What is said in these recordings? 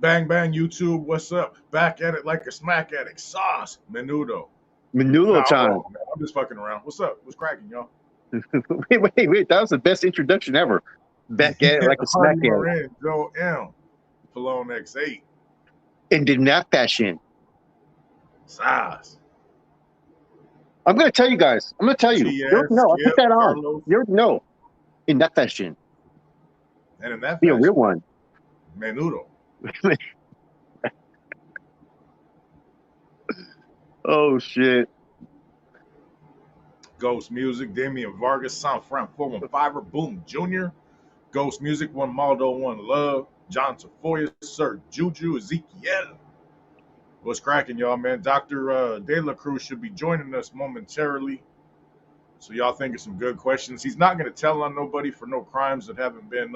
Bang bang YouTube, what's up? Back at it like a smack addict. Sauce, menudo. Menudo Nah, time. I'm just fucking around. What's up? What's cracking, y'all? Wait. That was the best introduction ever. Back at it like a smack Harvey at it. Morin, Joe M, Palone X8, And in that fashion, Sauce, I'm going to tell you guys. I'm going to tell you. You already GS, know. I put Skip, that on. Carlos, You already know. In that fashion. and in that Be a real fashion, one. menudo. Oh, shit. Ghost Music, Damian Vargas, San Fran 415, Boom Jr., Ghost Music, One Maldo, One Love, John Tafoya, Sir Juju, Ezekiel. What's cracking, y'all, man? Dr. Delacruz should be joining us momentarily. So y'all think of some good questions. He's not going to tell on nobody for no crimes that haven't been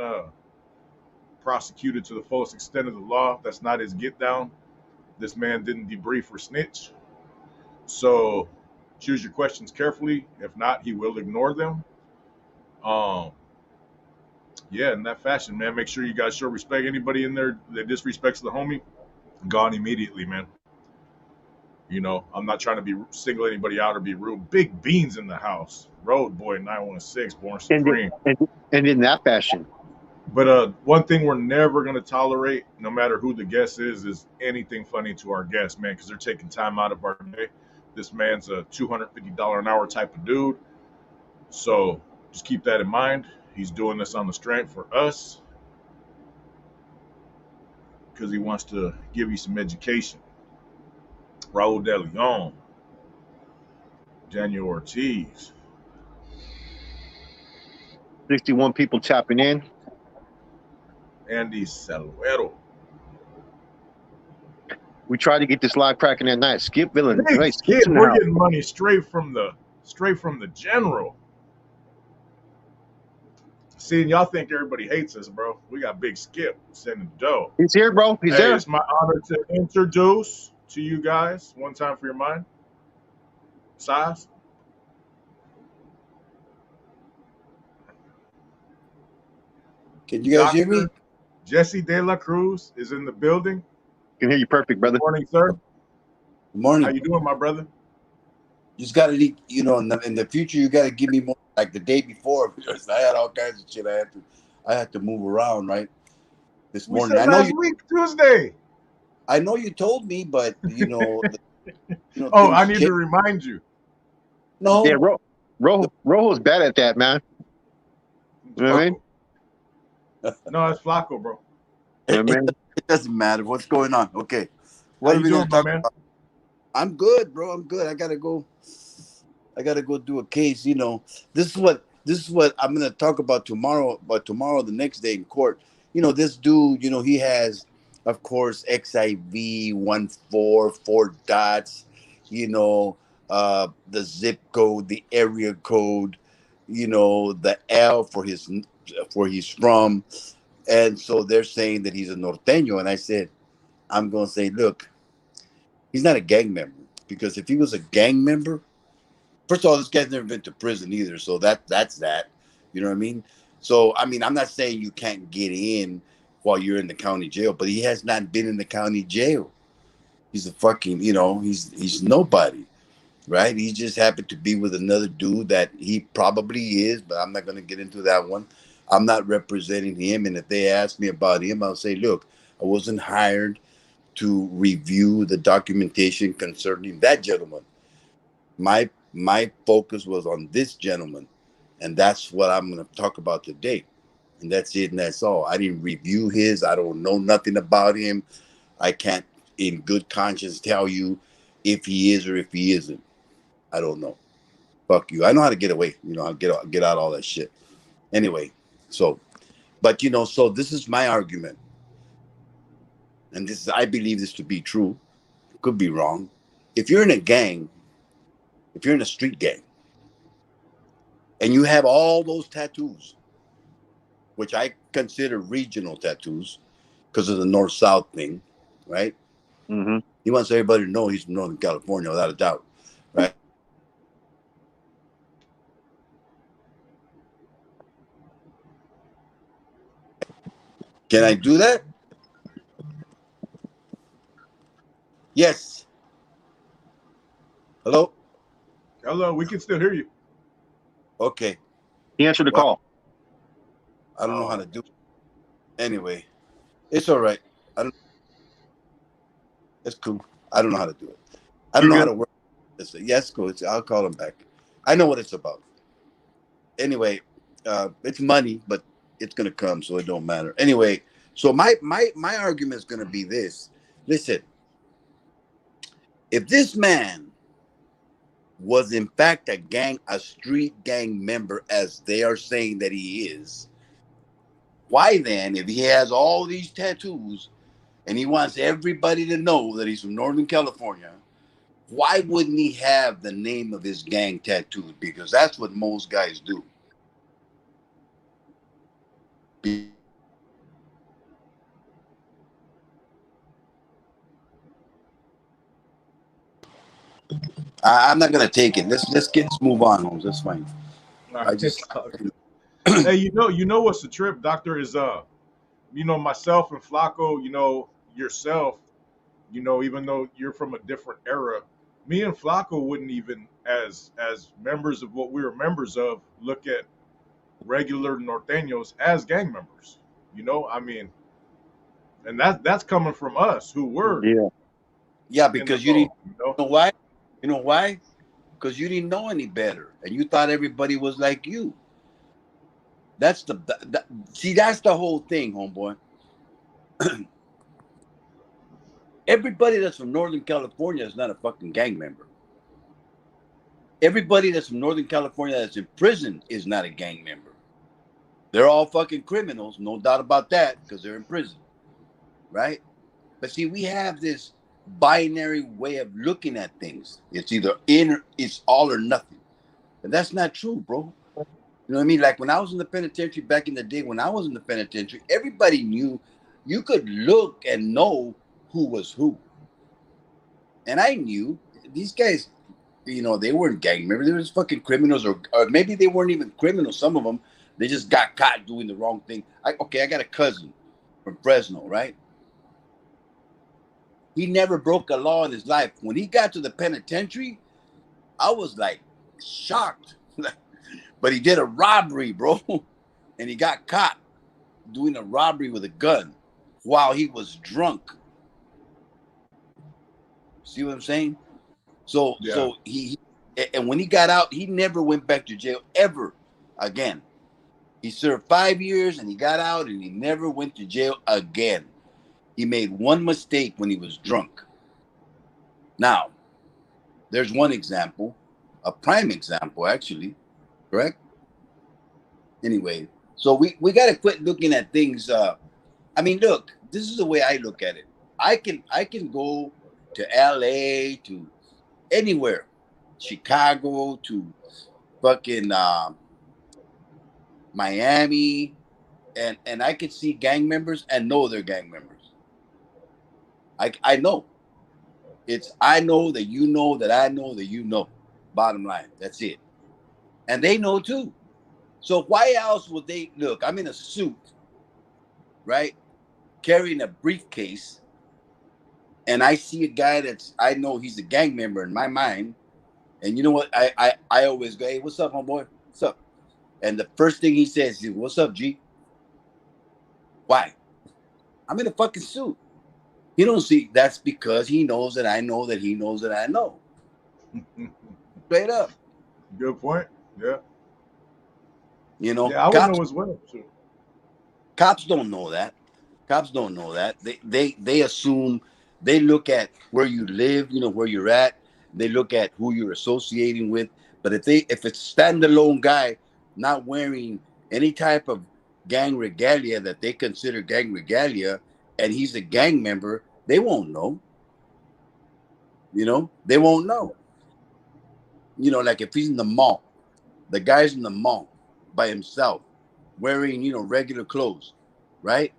prosecuted to the fullest extent of the law. That's not his get down. This man didn't debrief or snitch. So choose your questions carefully. If not, he will ignore them. Um, yeah, in that fashion, man. Make sure you guys show respect. Anybody in there that disrespects the homie, gone immediately, man. You know, I'm not trying to be single anybody out or be rude. Big Beans in the house. Road Boy 916, Born And, Supreme. and in that fashion. But one thing we're never going to tolerate, no matter who the guest is anything funny to our guests, man, because they're taking time out of our day. This man's a $250 an hour type of dude. So just keep that in mind. He's doing this on the strength for us because he wants to give you some education. Raul De Leon, Daniel Ortiz, 61 people tapping in. Andy Saluero. We tried to get this live cracking at night. Skip Villain. Big Hey, Skip, Skip's in the we're house. getting money straight from the general. See, and y'all think everybody hates us, bro. We got Big Skip sending dough. He's here, bro. He's Hey, there. it's my honor to introduce to you guys, one time for your mind, Size. Can you guys hear me? Dr. Jesse De La Cruz is in the building. Can hear you perfect, brother. Good morning, sir. Good morning. How you doing, my brother? You just got to, in the future, you got to give me more like the day before because I had all kinds of shit. I had to move around right this We morning. said last week, Tuesday. I know you told me, but Oh, I things need change. to remind you. Yeah, No, Rojo's bad at that, man. You know what I mean? No, it's Flacco, bro. You know what I mean? it doesn't matter what's going on. Okay, How what are you we doing, going to my talk man? about? I'm good, bro. I'm good. I gotta go do a case. This is what I'm gonna talk about tomorrow. But tomorrow, the next day in court, this dude, he has, of course, XIV 144 dots. The zip code, the area code. The L for where he's from, and so they're saying that he's a norteño. And I said, I'm gonna say, look, he's not a gang member because if he was a gang member. First of all, this guy's never been to prison either, so that's that. You know what I mean? So I mean, I'm not saying you can't get in while you're in the county jail, but he has not been in the county jail. He's a fucking, he's nobody, right? He just happened to be with another dude that he probably is, but I'm not going to get into that one. I'm not representing him, and if they ask me about him, I'll say, look, I wasn't hired to review the documentation concerning that gentleman. My focus was on this gentleman, and that's what I'm going to talk about today. And that's it, and that's all. I didn't review his. I don't know nothing about him. I can't, in good conscience, tell you if he is or if he isn't. I don't know. Fuck you. I know how to get away. I'll get out all that shit. Anyway, but so this is my argument, and I believe this to be true. Could be wrong. If you're in a gang, if you're in a street gang, and you have all those tattoos, which I consider regional tattoos because of the north-south thing, right? Mm-hmm. He wants everybody to know he's from Northern California without a doubt, right? Can I do that? Yes. Hello? Hello, we can still hear you. Okay. He answered the Well, call. I don't know how Oh, to do it. Anyway, it's all right. I don't. It's cool. I don't know how to do it. I don't You know how good? to work. Yes, cool. I'll call him back. I know what it's about. Anyway, it's money, but it's gonna come, so it don't matter. Anyway, so my argument is gonna be this. Listen, if this man was in fact a street gang member, as they are saying that he is, why then, if he has all these tattoos and he wants everybody to know that he's from Northern California, why wouldn't he have the name of his gang tattooed? Because that's what most guys do. I'm not gonna take it. Let's move on, Holmes. That's fine. all right. I just It's all good. Hey, you know what's the trip, Doctor? Is myself and Flacco, yourself, even though you're from a different era, me and Flacco wouldn't even, as members of what we were members of, look at regular norteños as gang members. I mean, and that's coming from us who were Yeah. yeah, in the because you didn't know. know why. You know why? Because you didn't know any better, and you thought everybody was like you. That's see. That's the whole thing, homeboy. Everybody that's from Northern California is not a fucking gang member. Everybody that's from Northern California that's in prison is not a gang member. They're all fucking criminals, no doubt about that, because they're in prison, right? But see, we have this binary way of looking at things. It's either it's all or nothing. And that's not true, bro. You know what I mean? Like when I was in the penitentiary back in the day, when I was in the penitentiary, everybody knew. You could look and know who was who. And I knew these guys, they weren't gang members. They were just fucking criminals, or maybe they weren't even criminals. Some of them, they just got caught doing the wrong thing. I got a cousin from Fresno, right? He never broke a law in his life. When he got to the penitentiary, I was like shocked. But he did a robbery, bro. And he got caught doing a robbery with a gun while he was drunk. See what I'm saying? So Yeah. he and when he got out, he never went back to jail ever again. He served 5 years and he got out and he never went to jail again. He made one mistake when he was drunk. Now, there's one example, a prime example, actually, correct? Anyway, so we got to quit looking at things. I mean, look, this is the way I look at it. I can go to L.A., to anywhere, Chicago, to fucking Miami, and I could see gang members and know they're gang members. I know. I know that you know that I know that you know. Bottom line, that's it. And they know too. So why else would they look? I'm in a suit, right? Carrying a briefcase, and I see a guy I know he's a gang member in my mind. And you know what? I always go, hey, what's up, homeboy? What's up? And the first thing he says is, what's up, G? Why? I'm in a fucking suit. You don't see, that's because he knows that I know that he knows that I know. Straight up. Good point. Yeah. Yeah, Yeah, I would know as well. Sure. cops don't know that. Cops don't know that. They assume, they look at where you live, where you're at. They look at who you're associating with. But if it's a standalone guy not wearing any type of gang regalia that they consider gang regalia, and he's a gang member, they won't know. They won't know. Like if he's in the mall, the guy's in the mall by himself, wearing, regular clothes, right?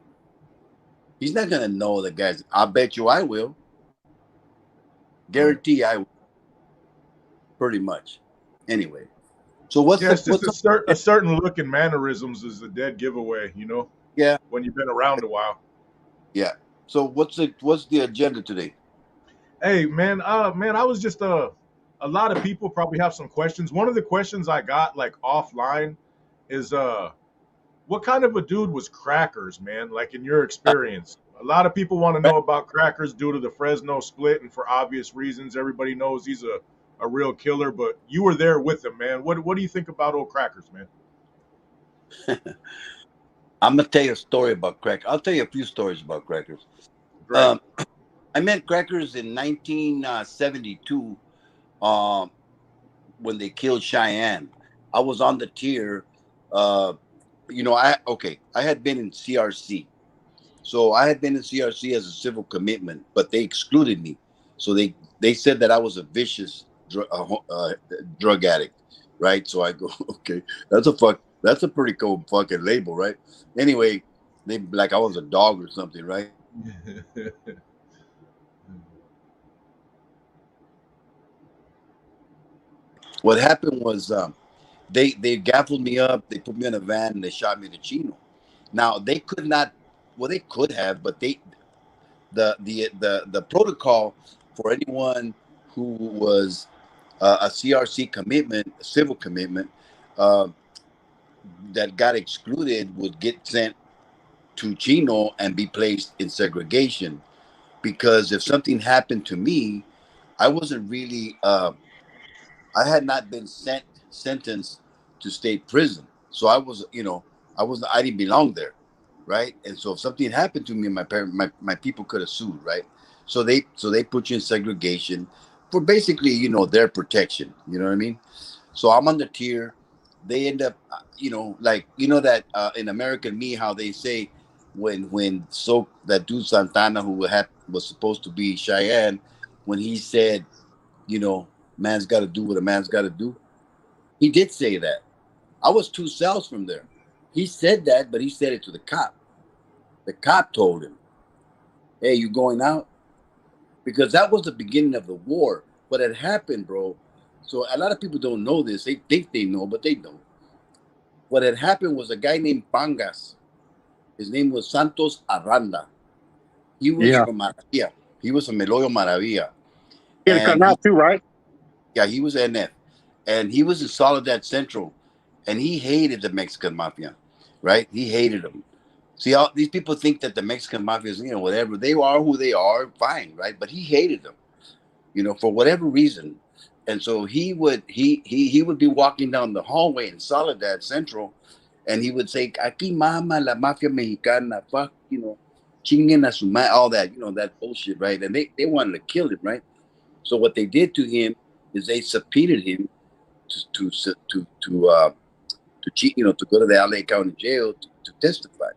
He's not gonna know the guys. I bet you I will. Right. Guarantee I will, pretty much. Anyway. So what's Yeah, the it's just what's a, the a certain look and mannerisms is a dead giveaway, yeah, when you've been around a while. yeah. So what's the agenda today? Hey, man, man, I was just a lot of people probably have some questions. One of the questions I got like offline is what kind of a dude was Crackers, man? Like in your experience, a lot of people want to know about Crackers due to the Fresno split, and for obvious reasons, everybody knows he's a real killer. But you were there with him, man. What do you think about old Crackers, man? I'm gonna tell you a story about Crackers. I'll tell you a few stories about Crackers. Great. Um, I met Crackers in 1972 um, when they killed Cheyenne. I was on the tier. Uh, I had been in CRC. So I had been in CRC as a civil commitment, but they excluded me. So they said that I was a vicious drug addict, right? So I go, okay, that's a pretty cool fucking label, right? Anyway, they like I was a dog or something, right? What happened was they gaffled me up, they put me in a van, and they shot me to Chino. Now they could not, well, they could have, but the protocol for anyone who was a CRC commitment, a civil commitment, uh, that got excluded would get sent to Chino and be placed in segregation. Because if something happened to me, I wasn't really I had not been sentenced to state prison, so I was, I didn't belong there, right? And so if something happened to me, my people could have sued, right? So they put you in segregation for basically, their protection. You know what I mean? So I'm on the tier. They end up, like that in American Me, how they say when so that dude Santana was supposed to be Cheyenne, when he said, man's got to do what a man's got to do. He did say that. I was 2 cells from there. He said that, but he said it to the cop. The cop told him, "Hey, you going out?" Because that was the beginning of the war. What had happened, bro. So a lot of people don't know this. They think they know, but they don't. What had happened was a guy named Pangas. His name was Santos Aranda. He was Yeah. from Maravilla. He was from Meloyo Maravilla. He had to come And out too, right? he was NF. And he was in Soledad Central. And he hated the Mexican mafia, right? He hated them. See, all these people think that the Mexican mafia is, whatever. They are who they are, fine, right? But he hated them, for whatever reason. And so he would be walking down the hallway in Soledad Central, and he would say, "Aquí mama la mafia mexicana, fuck, chinguen a su madre," all that, that bullshit, right? And they wanted to kill him, right? So what they did to him is they subpoenaed him to cheat, to go to the LA County Jail to testify,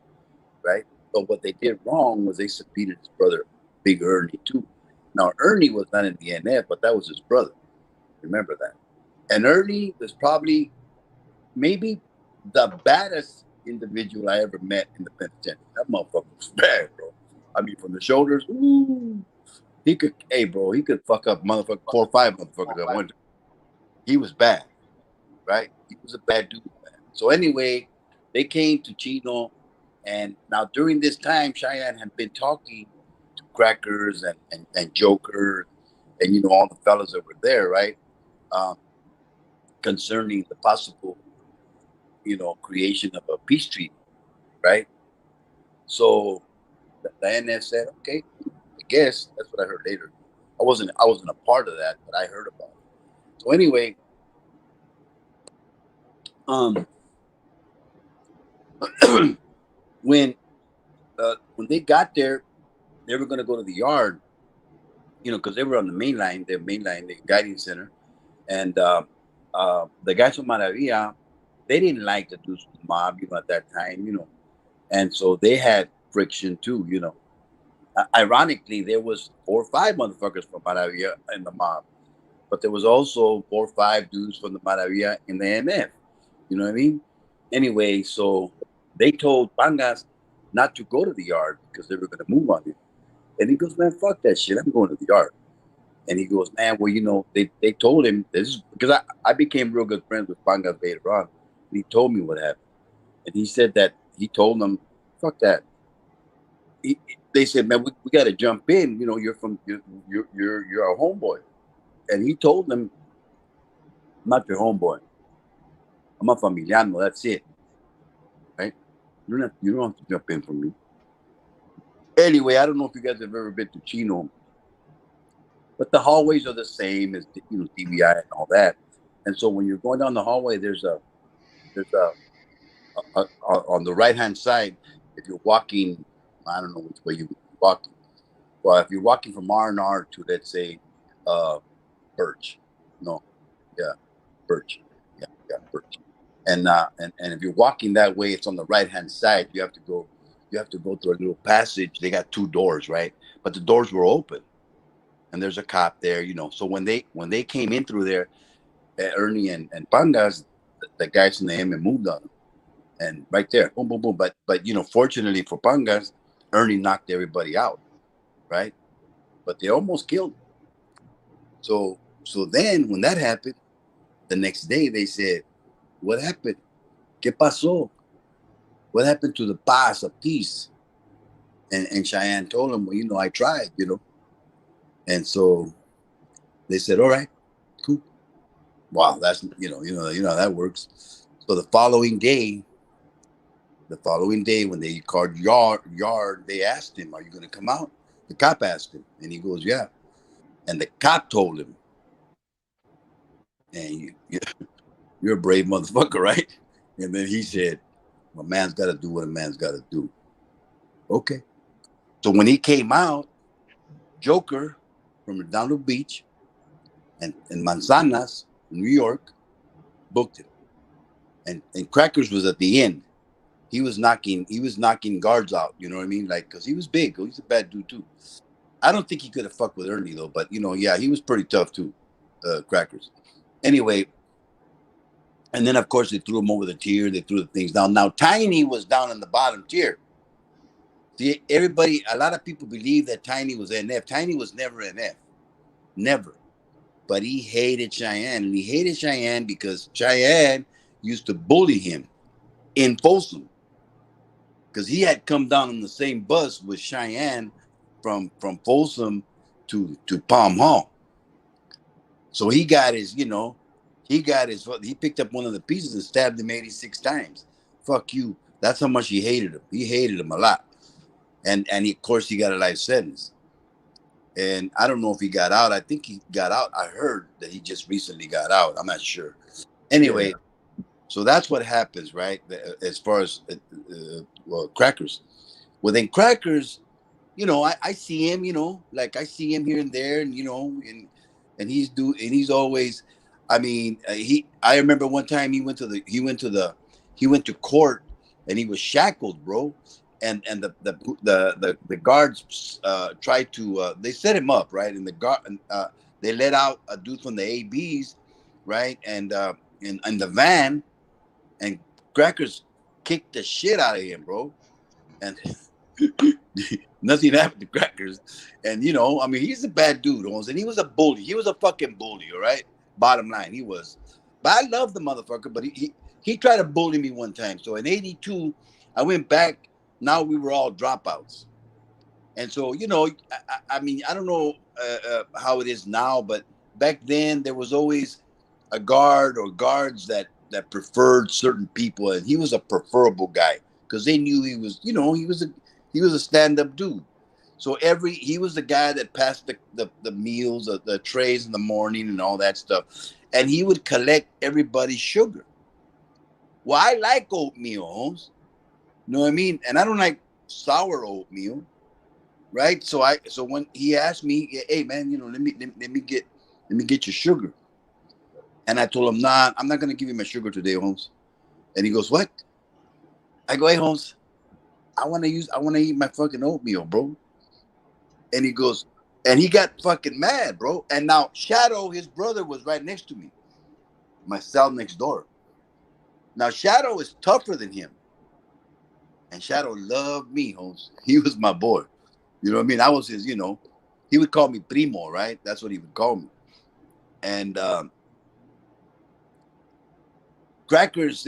right? But what they did wrong was they subpoenaed his brother, Big Ernie, too. Now Ernie was not in the NF, but that was his brother. Remember that. And Ernie was probably maybe the baddest individual I ever met in the penitentiary. That motherfucker was bad, bro. I mean, from the shoulders, ooh, he could fuck up motherfucker 4 or 5 motherfuckers at one time. He was bad, right? He was a bad dude, man. So anyway, they came to Chino, and now during this time, Cheyenne had been talking to Crackers and Joker, and all the fellas that were there, right? Um, Concerning the possible, creation of a peace treaty, right? So the NS said, okay, I guess that's what I heard later. I wasn't a part of that, but I heard about it. So anyway, um, when when they got there, they were going to go to the yard, because they were on the main line, the guiding center, and the guys from Maravilla, they didn't like the dudes from the mob, at that time, and so they had friction too, Ironically, there was 4 or 5 motherfuckers from Maravilla in the mob, but there was also 4 or 5 dudes from the Maravilla in the NF. You know what I mean? Anyway, so they told Pangas not to go to the yard because they were going to move on him. And he goes, "Man, fuck that shit. I'm going to the yard." And he goes, "Man, well, they told him this is because I became real good friends with Pangas later on. And he told me what happened. And he said that he told them, fuck that. they said, man, we got to jump in. You know, you're our homeboy. And he told them, I'm not your homeboy. I'm a familiano. That's it. Right? You don't have to jump in for me. Anyway, I don't know if you guys have ever been to Chino, but the hallways are the same as TBI and all that. And so when you're going down the hallway, there's on the right hand side. If you're walking, I don't know which way you're walking. Well, if you're walking from R&R to, let's say, uh, Birch, no, yeah, Birch, yeah, Birch, and if you're walking that way, it's on the right hand side. You have to go through a little passage. They got 2 doors, right? But the doors were open, and there's a cop there, So when they came in through there, Ernie and Pangas, the guys from the M moved on them, and right there, boom, boom, boom. But fortunately for Pangas, Ernie knocked everybody out, right? But they almost killed him. So then when that happened, the next day they said, "What happened? ¿Qué pasó? What happened to the paz of peace?" And Cheyenne told him, "Well, I tried. And so they said, "All right, cool. Wow, that's how that works." So the following day when they called yard, they asked him, "Are you going to come out?" The cop asked him, and he goes, "Yeah." And the cop told him, "And you're a brave motherfucker, right?" And then he said, "A man's got to do what a man's got to do." Okay. So when he came out, Joker from Redondo Beach and Manzanas, New York, booked him. And Crackers was at the end. He was knocking guards out, you know what I mean? Like, because he was big. He's a bad dude too. I don't think he could have fucked with Ernie though, but yeah, he was pretty tough too. Crackers. Anyway, and then of course they threw him over the tier. They threw the things down. Now Tiny was down in the bottom tier. See, a lot of people believe that Tiny was NF. Tiny was never NF, never. But he hated Cheyenne, and he hated Cheyenne because Cheyenne used to bully him in Folsom, because he had come down on the same bus with Cheyenne from Folsom to Palm Hall. So he picked up one of the pieces and stabbed him 86 times. Fuck you. That's how much he hated him. He hated him a lot. And of course he got a life sentence. And I don't know if he got out. I think he got out. I heard that he just recently got out. I'm not sure. Anyway, so that's what happens, right? As far as Crackers. Well, then Crackers, I see him, like I see him here and there, and he's always, I mean, I remember one time he went to court, and he was shackled, bro, and the guards tried to they set him up, right, and they let out a dude from the ABs, right, and in the van, and Crackers kicked the shit out of him, bro, and nothing happened to Crackers. And I mean, he's a bad dude, and he was a bully. He was a fucking bully, all right? Bottom line, he was. But I love the motherfucker, but he tried to bully me one time. So in 82, I went back. Now we were all dropouts. And so, I mean, I don't know how it is now, but back then there was always a guard or guards that preferred certain people, and he was a preferable guy because they knew he was, he was a stand-up dude. So he was the guy that passed the meals, the trays in the morning, and all that stuff, and he would collect everybody's sugar. Well, I like oatmeal, Holmes. You know what I mean? And I don't like sour oatmeal, right? So when he asked me, "Hey man, let me get your sugar," and I told him, "Nah, I'm not gonna give you my sugar today, Holmes." And he goes, "What?" I go, "Hey Holmes, I want to eat my fucking oatmeal, bro." And he goes, and he got fucking mad, bro. And now Shadow, his brother, was right next to me, my cell next door. Now Shadow is tougher than him, and Shadow loved me, Holmes. He was my boy. You know what I mean? I was his, he would call me Primo, right? That's what he would call me. And Crackers,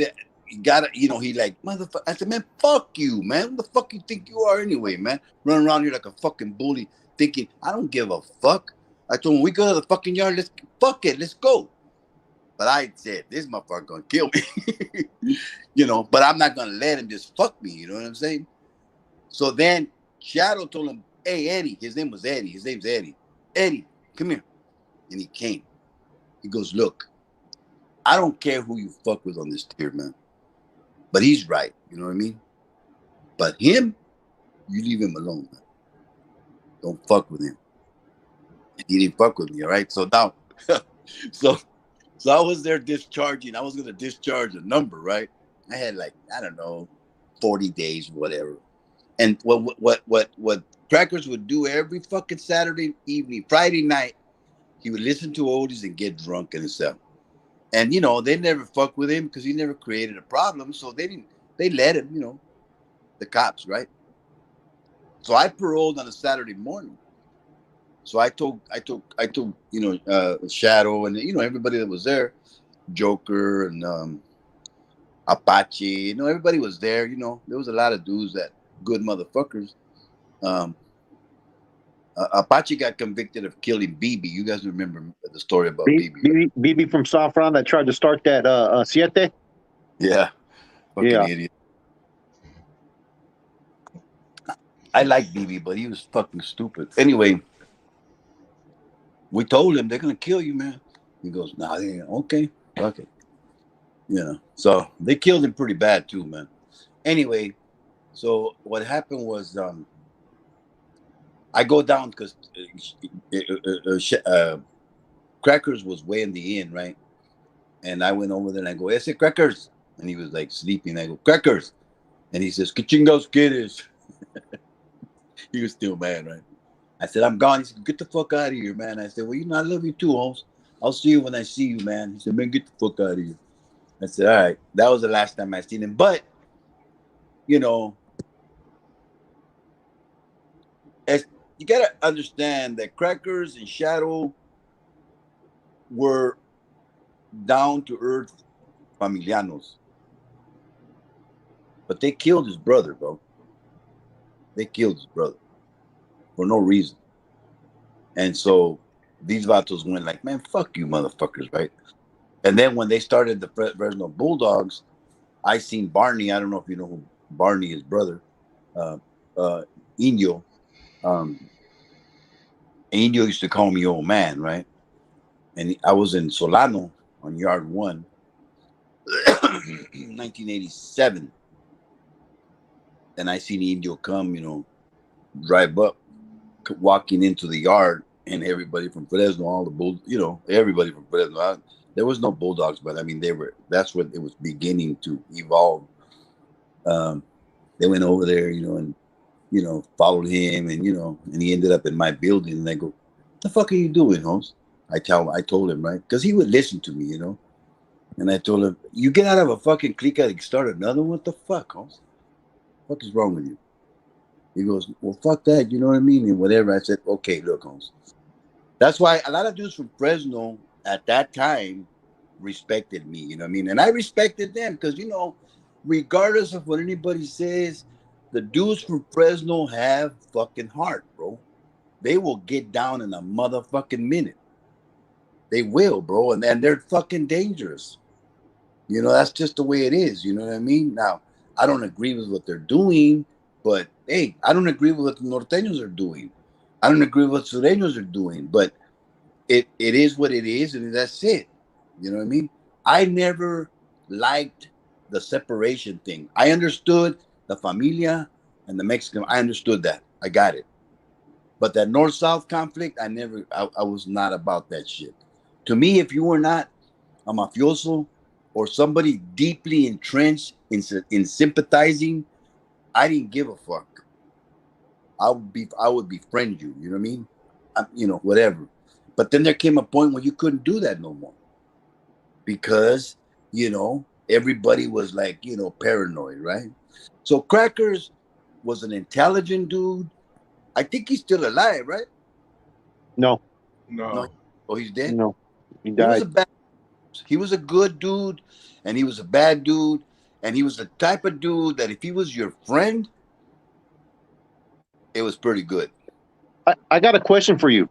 you gotta, he like, motherfucker. I said, man, fuck you, man. Who the fuck you think you are anyway, man? Running around here like a fucking bully, thinking I don't give a fuck. I told him, we go to the fucking yard. Let's go. But I said, this motherfucker gonna kill me, But I'm not gonna let him just fuck me. You know what I'm saying? So then Shadow told him, hey, Eddie. His name was Eddie. His name's Eddie. Eddie, come here. And he came. He goes, look, I don't care who you fuck with on this tier, man. But he's right. You know what I mean? But him, you leave him alone, man. Don't fuck with him. And he didn't fuck with me, all right? So now, so I was there discharging. I was going to discharge a number, right? I had like, I don't know, 40 days, whatever. And what Crackers would do every fucking Saturday evening, Friday night, he would listen to oldies and get drunk in himself. And, they never fuck with him because he never created a problem. So they let him, the cops, right? So I paroled on a Saturday morning. So I told Shadow and, everybody that was there, Joker and Apache, everybody was there. There was a lot of dudes that good motherfuckers. Apache got convicted of killing BB. You guys remember the story about BB? Right? BB from Saffron that tried to start that Siete? Yeah. Fucking idiot. I like BB, but he was fucking stupid. Anyway, we told him they're gonna kill you, man. He goes, nah, they ain't. Okay, fuck it. So they killed him pretty bad too, man. Anyway, so what happened was I go down because Crackers was way in the inn, right? And I went over there and I go, ese Crackers. And he was like sleeping. I go, Crackers. And he says, ¿Qué chingados quieres? He was still mad, right? I said, I'm gone. He said, get the fuck out of here, man. I said, well, I love you too, Holmes. I'll see you when I see you, man. He said, man, get the fuck out of here. I said, all right. That was the last time I seen him. But, as you got to understand that Crackers and Shadow were down-to-earth familianos. But they killed his brother, bro. They killed his brother for no reason. And so these vatos went like, man, fuck you motherfuckers, right? And then when they started the Fresno Bulldogs, I seen Barney. I don't know if you know who Barney, his brother, Indio. Indio used to call me old man, right? And I was in Solano on Yard 1, 1987. And I seen Indio come, drive up, walking into the yard, and everybody from Fresno, all the bull, everybody from Fresno. There was no Bulldogs, but I mean, that's what it was beginning to evolve. They went over there, and, followed him, and, and he ended up in my building. And I go, what the fuck are you doing, Holmes? I told him, right? Because he would listen to me, And I told him, you get out of a fucking clique and start another one? What the fuck, Holmes? What the fuck is wrong with you? He goes, well, fuck that, you know what I mean? And whatever. I said, okay, look, Holmes. That's why a lot of dudes from Fresno at that time respected me, you know what I mean? And I respected them because, regardless of what anybody says, the dudes from Fresno have fucking heart, bro. They will get down in a motherfucking minute. They will, bro. And they're fucking dangerous. That's just the way it is. You know what I mean? Now, I don't agree with what they're doing, but hey, I don't agree with what the Norteños are doing. I don't agree with what Sureños are doing, but it is what it is, and that's it. You know what I mean? I never liked the separation thing. I understood the Familia and the Mexican. I understood that. I got it. But that North-South conflict, I was not about that shit. To me, if you were not a mafioso or somebody deeply entrenched in sympathizing, I didn't give a fuck. I would befriend you. You know what I mean? Whatever. But then there came a point where you couldn't do that no more because, everybody was like, paranoid, right? So Crackers was an intelligent dude. I think he's still alive, right? No. No. Oh, he's dead? No. He He was died. he was a good dude, and he was a bad dude. And he was the type of dude that if he was your friend, it was pretty good. I got a question for you.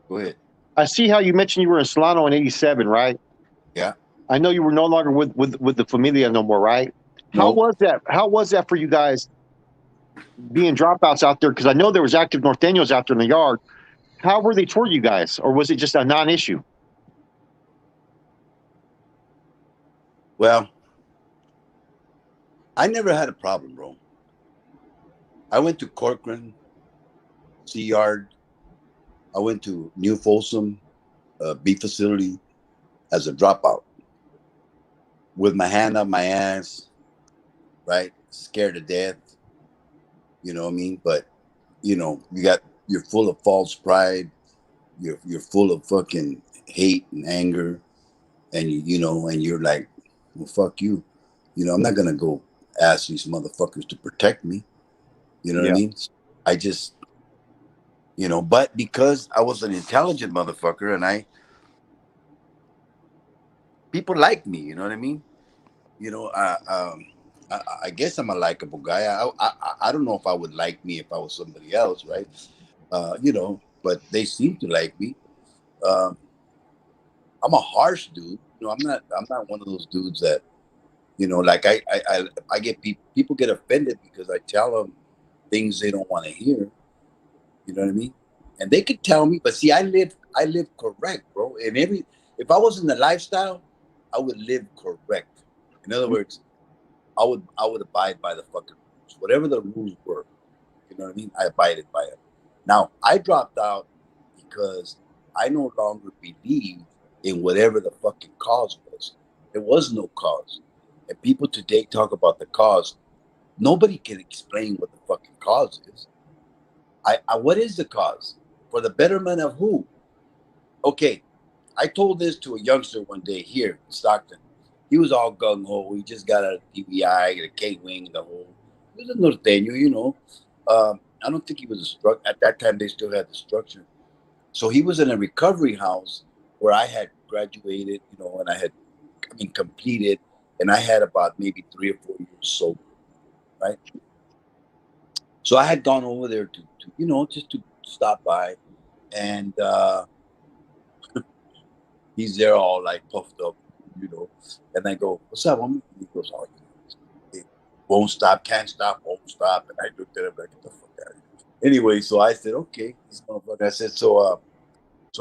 Go ahead. I see how you mentioned you were in Solano in '87, right? Yeah. I know you were no longer with the Familia no more, right? How No. was that? How was that for you guys being dropouts out there? Because I know there was active Norteños out there in the yard. How were they toward you guys, or was it just a non-issue? Well, I never had a problem, bro. I went to Corcoran, Sea Yard. I went to New Folsom beef facility as a dropout with my hand up my ass, right? Scared to death. You know what I mean? But you're full of false pride. You're full of fucking hate and anger, and and you're like, well, fuck you. I'm not gonna go ask these motherfuckers to protect me. You know what I Yeah, mean? I just, but because I was an intelligent motherfucker and people like me. You know what I mean? You know, I guess I'm a likable guy. I don't know if I would like me if I was somebody else, right? But they seem to like me. Um, I'm a harsh dude. I'm not one of those dudes that like I get people get offended because I tell them things they don't want to hear. You know what I mean? And they could tell me, but see, I live correct, bro. And if I was in the lifestyle, I would live correct. In other words, I would abide by the fucking rules, whatever the rules were. You know what I mean? I abided by it. Now I dropped out because I no longer believed in whatever the fucking cause was. There was no cause, and people today talk about the cause. Nobody can explain what the fucking cause is. What is the cause? For the betterment of who? Okay, I told this to a youngster one day here in Stockton. He was all gung ho. He just got a TBI, a K wing, the whole. He was a norteño. I don't think he was a struck at that time. They still had the structure, so he was in a recovery house where I had graduated, and completed, and I had about maybe 3 or 4 years sober, right? So I had gone over there to just to stop by, and he's there all like puffed up, and I go, "What's up, homie?" And he goes, "Oh, it won't stop, can't stop, won't stop." And I looked at him like, "Get the fuck out of here." Anyway, so I said, "Okay, this motherfucker." I said, "So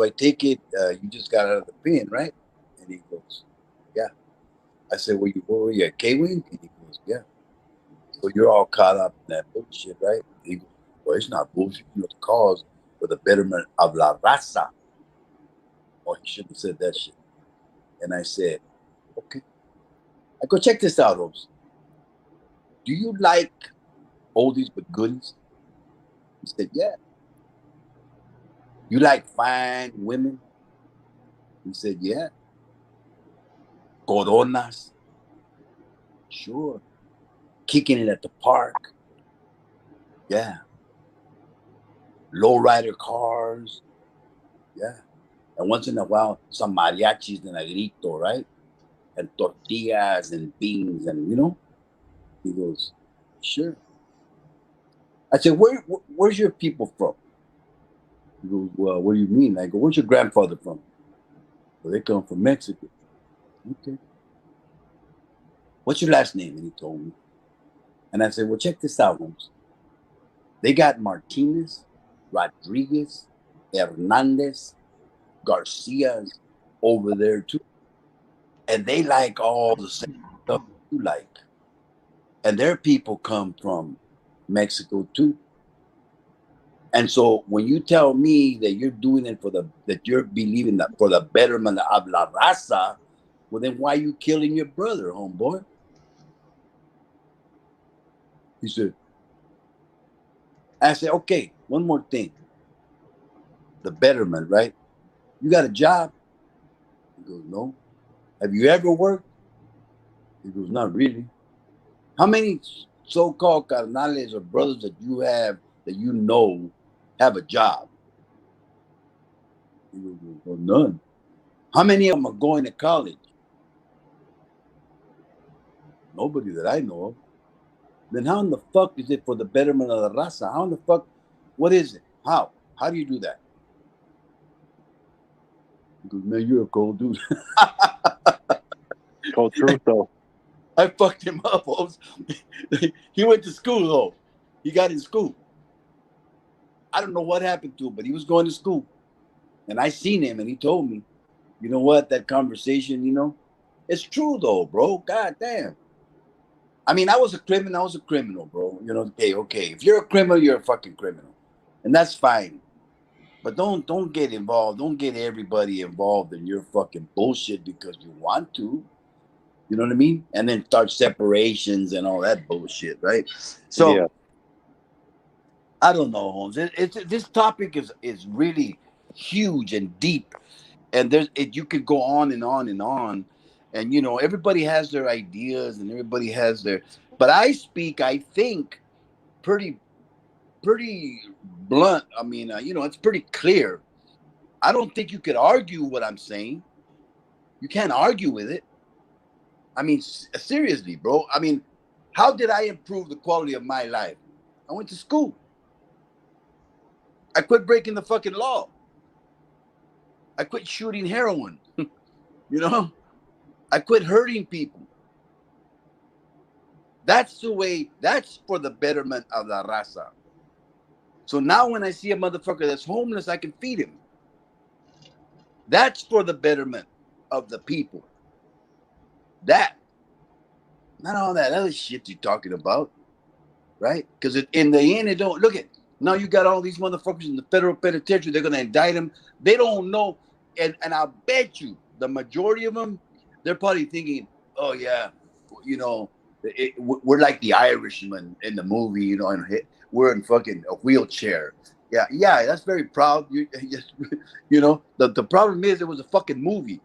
I take it you just got out of the pen, right?" And he goes, "Yeah." I said, "Were you at K-Wing?" And he goes, "Yeah." So you're all caught up in that bullshit, right? And he goes, "Well, it's not bullshit. The cause for the betterment of la raza." Or he shouldn't have said that shit. And I said, "Okay." I go, "Check this out, Holmes. Do you like oldies but goodies?" He said, "Yeah." "You like fine women?" He said, "Yeah." "Coronas?" "Sure." "Kicking it at the park?" "Yeah." "Lowrider cars?" "Yeah." "And once in a while, some mariachis de negrito, right? And tortillas and beans and." He goes, "Sure." I said, Where's your people from?" He goes, "Well, what do you mean?" I go, "Where's your grandfather from?" "Well, they come from Mexico." "Okay." "What's your last name?" And he told me. And I said, "Well, check this out, Holmes. They got Martinez, Rodriguez, Hernandez, Garcias over there too. And they like all the same stuff you like. And their people come from Mexico too. And so when you tell me that you're doing it that you're believing that for the betterment of la raza, well, then why are you killing your brother, homeboy?" He said, I said, "Okay, one more thing. The betterment, right? You got a job?" He goes, "No." "Have you ever worked?" He goes, "Not really." "How many so-called carnales or brothers that you have that have a job?" He goes, "Well, none." "How many of them are going to college?" Nobody that I know of. Then how in the fuck is it for the betterment of the raza? How in the fuck? What is it? How? How do you do that? He goes, man, you're a cold dude. Cold truth, though. I fucked him up. He went to school, though. He got in school. I don't know what happened to him, but he was going to school. And I seen him, and he told me, you know what, that conversation, it's true, though, bro. God damn. I mean, I was a criminal, bro. Okay. If you're a criminal, you're a fucking criminal. And that's fine. But don't get involved. Don't get everybody involved in your fucking bullshit because you want to. You know what I mean? And then start separations and all that bullshit, right? So Yeah. I don't know, Holmes. This topic is really huge and deep, and you could go on and on and on, and everybody has their ideas and everybody has their. But I think, pretty blunt. I mean, it's pretty clear. I don't think you could argue what I'm saying. You can't argue with it. I mean, seriously, bro. I mean, how did I improve the quality of my life? I went to school. I quit breaking the fucking law. I quit shooting heroin. I quit hurting people. That's the way. That's for the betterment of la raza. So now when I see a motherfucker that's homeless, I can feed him. That's for the betterment of the people. That, not all that other shit you're talking about, right? Because in the end, it don't look at. Now you got all these motherfuckers in the federal penitentiary. They're gonna indict them. They don't know, and I'll bet you the majority of them, they're probably thinking, "Oh yeah, we're like the Irishman in the movie, and we're in fucking a wheelchair." Yeah, that's very proud. The problem is it was a fucking movie.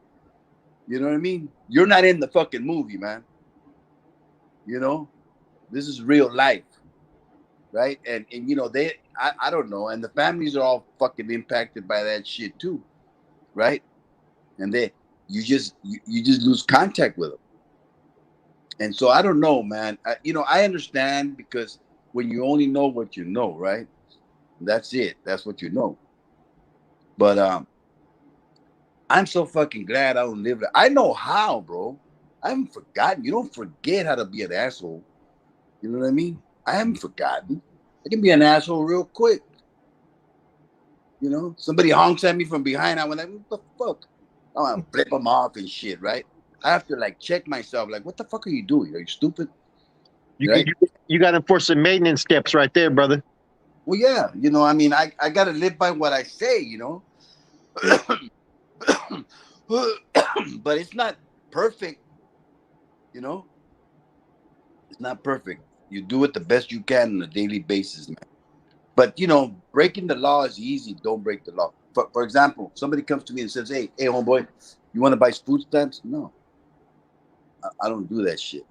You know what I mean? You're not in the fucking movie, man. This is real life, right? And I don't know, and the families are all fucking impacted by that shit too, right? And you just lose contact with them. And so I don't know, man. I understand because when you only know what you know, right? That's it. That's what you know. But I'm so fucking glad I don't live there. I know how, bro. I haven't forgotten. You don't forget how to be an asshole. You know what I mean? I haven't forgotten. I can be an asshole real quick. Somebody honks at me from behind. I went like, what the fuck? I want to flip them off and shit, right? I have to check myself. Like, what the fuck are you doing? Are you stupid? Right? You got to enforce some maintenance steps right there, brother. Well, yeah. I mean, I got to live by what I say, But it's not perfect, It's not perfect. You do it the best you can on a daily basis, man. But, breaking the law is easy. Don't break the law. For example, somebody comes to me and says, hey, homeboy, you want to buy food stamps? No. I don't do that shit.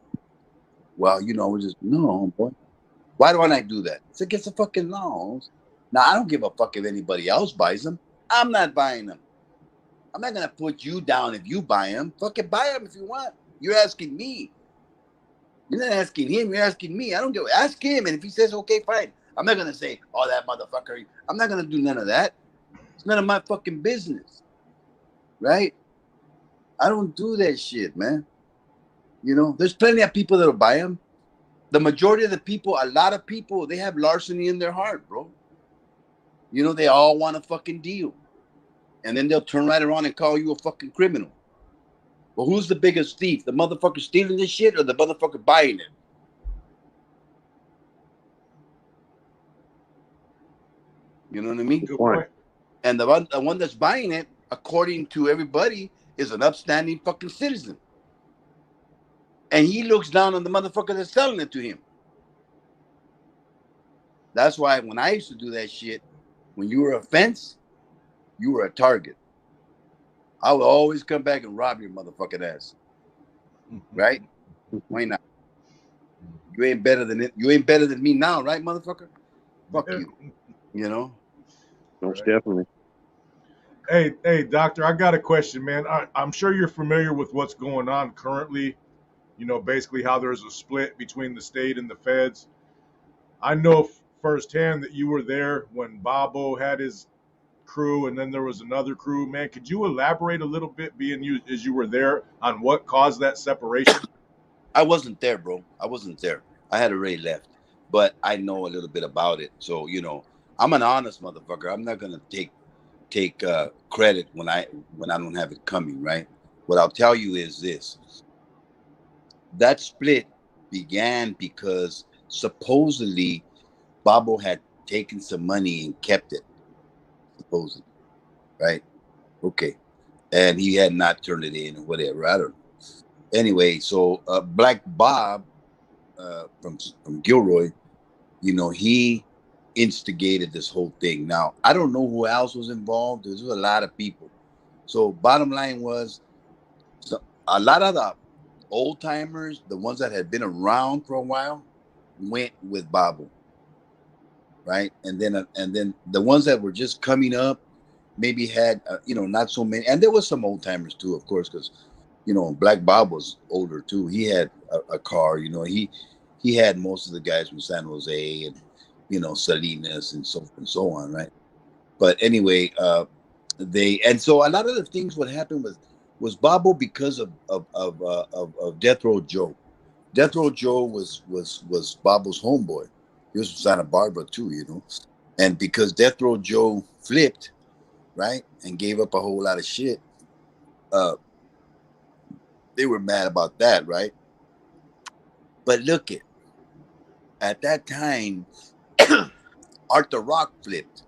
Well, we just, no, homeboy. Why don't I do that? It's against the fucking laws. Now, I don't give a fuck if anybody else buys them. I'm not buying them. I'm not going to put you down if you buy them. Fucking buy them if you want. You're asking me. You're not asking him. You're asking me. I don't give. Ask him. And if he says, okay, fine. I'm not going to say, oh, that motherfucker. I'm not going to do none of that. It's none of my fucking business. Right? I don't do that shit, man. There's plenty of people that'll buy them. The majority of the people, a lot of people, they have larceny in their heart, bro. They all want a fucking deal. And then they'll turn right around and call you a fucking criminal. Well, who's the biggest thief? The motherfucker stealing this shit or the motherfucker buying it? You know what I mean? Good point. And the one that's buying it, according to everybody, is an upstanding fucking citizen. And he looks down on the motherfucker that's selling it to him. That's why when I used to do that shit, when you were a fence, you were a target. I would always come back and rob your motherfucking ass. Right? Why not? You ain't better than it. You ain't better than me now, right, motherfucker? Fuck you. Most definitely. Hey, doctor, I got a question, man. I'm sure you're familiar with what's going on currently You know, basically how there's a split between the state and the feds. I know firsthand that you were there when Bobo had his crew, and then there was another crew. Man, could you elaborate a little bit, being you as you were there, on what caused that separation? I wasn't there, bro. I wasn't there. I had already left, but I know a little bit about it. So I'm an honest motherfucker. I'm not gonna take credit when I don't have it coming. Right. What I'll tell you is this: that split began because supposedly Bobo had taken some money and kept it. Supposedly, right? Okay, and he had not turned it in or whatever. I don't know. Anyway, so Black Bob from Gilroy, he instigated this whole thing. Now, I don't know who else was involved. There was a lot of people. So bottom line was, a lot of the old timers, the ones that had been around for a while, went with Babu, right? And then the ones that were just coming up maybe had not so many. And there was some old timers too, of course, because Black Bob was older too. He had a car. He had most of the guys from San Jose and Salinas and so on, right? But anyway, so a lot of the things what happened was Bobo, because of Death Row Joe. Death Row Joe was Bobo's homeboy. He was from Santa Barbara too, and because Death Row Joe flipped, right, and gave up a whole lot of shit, they were mad about that, right? But look at that time, Arthur Rock flipped,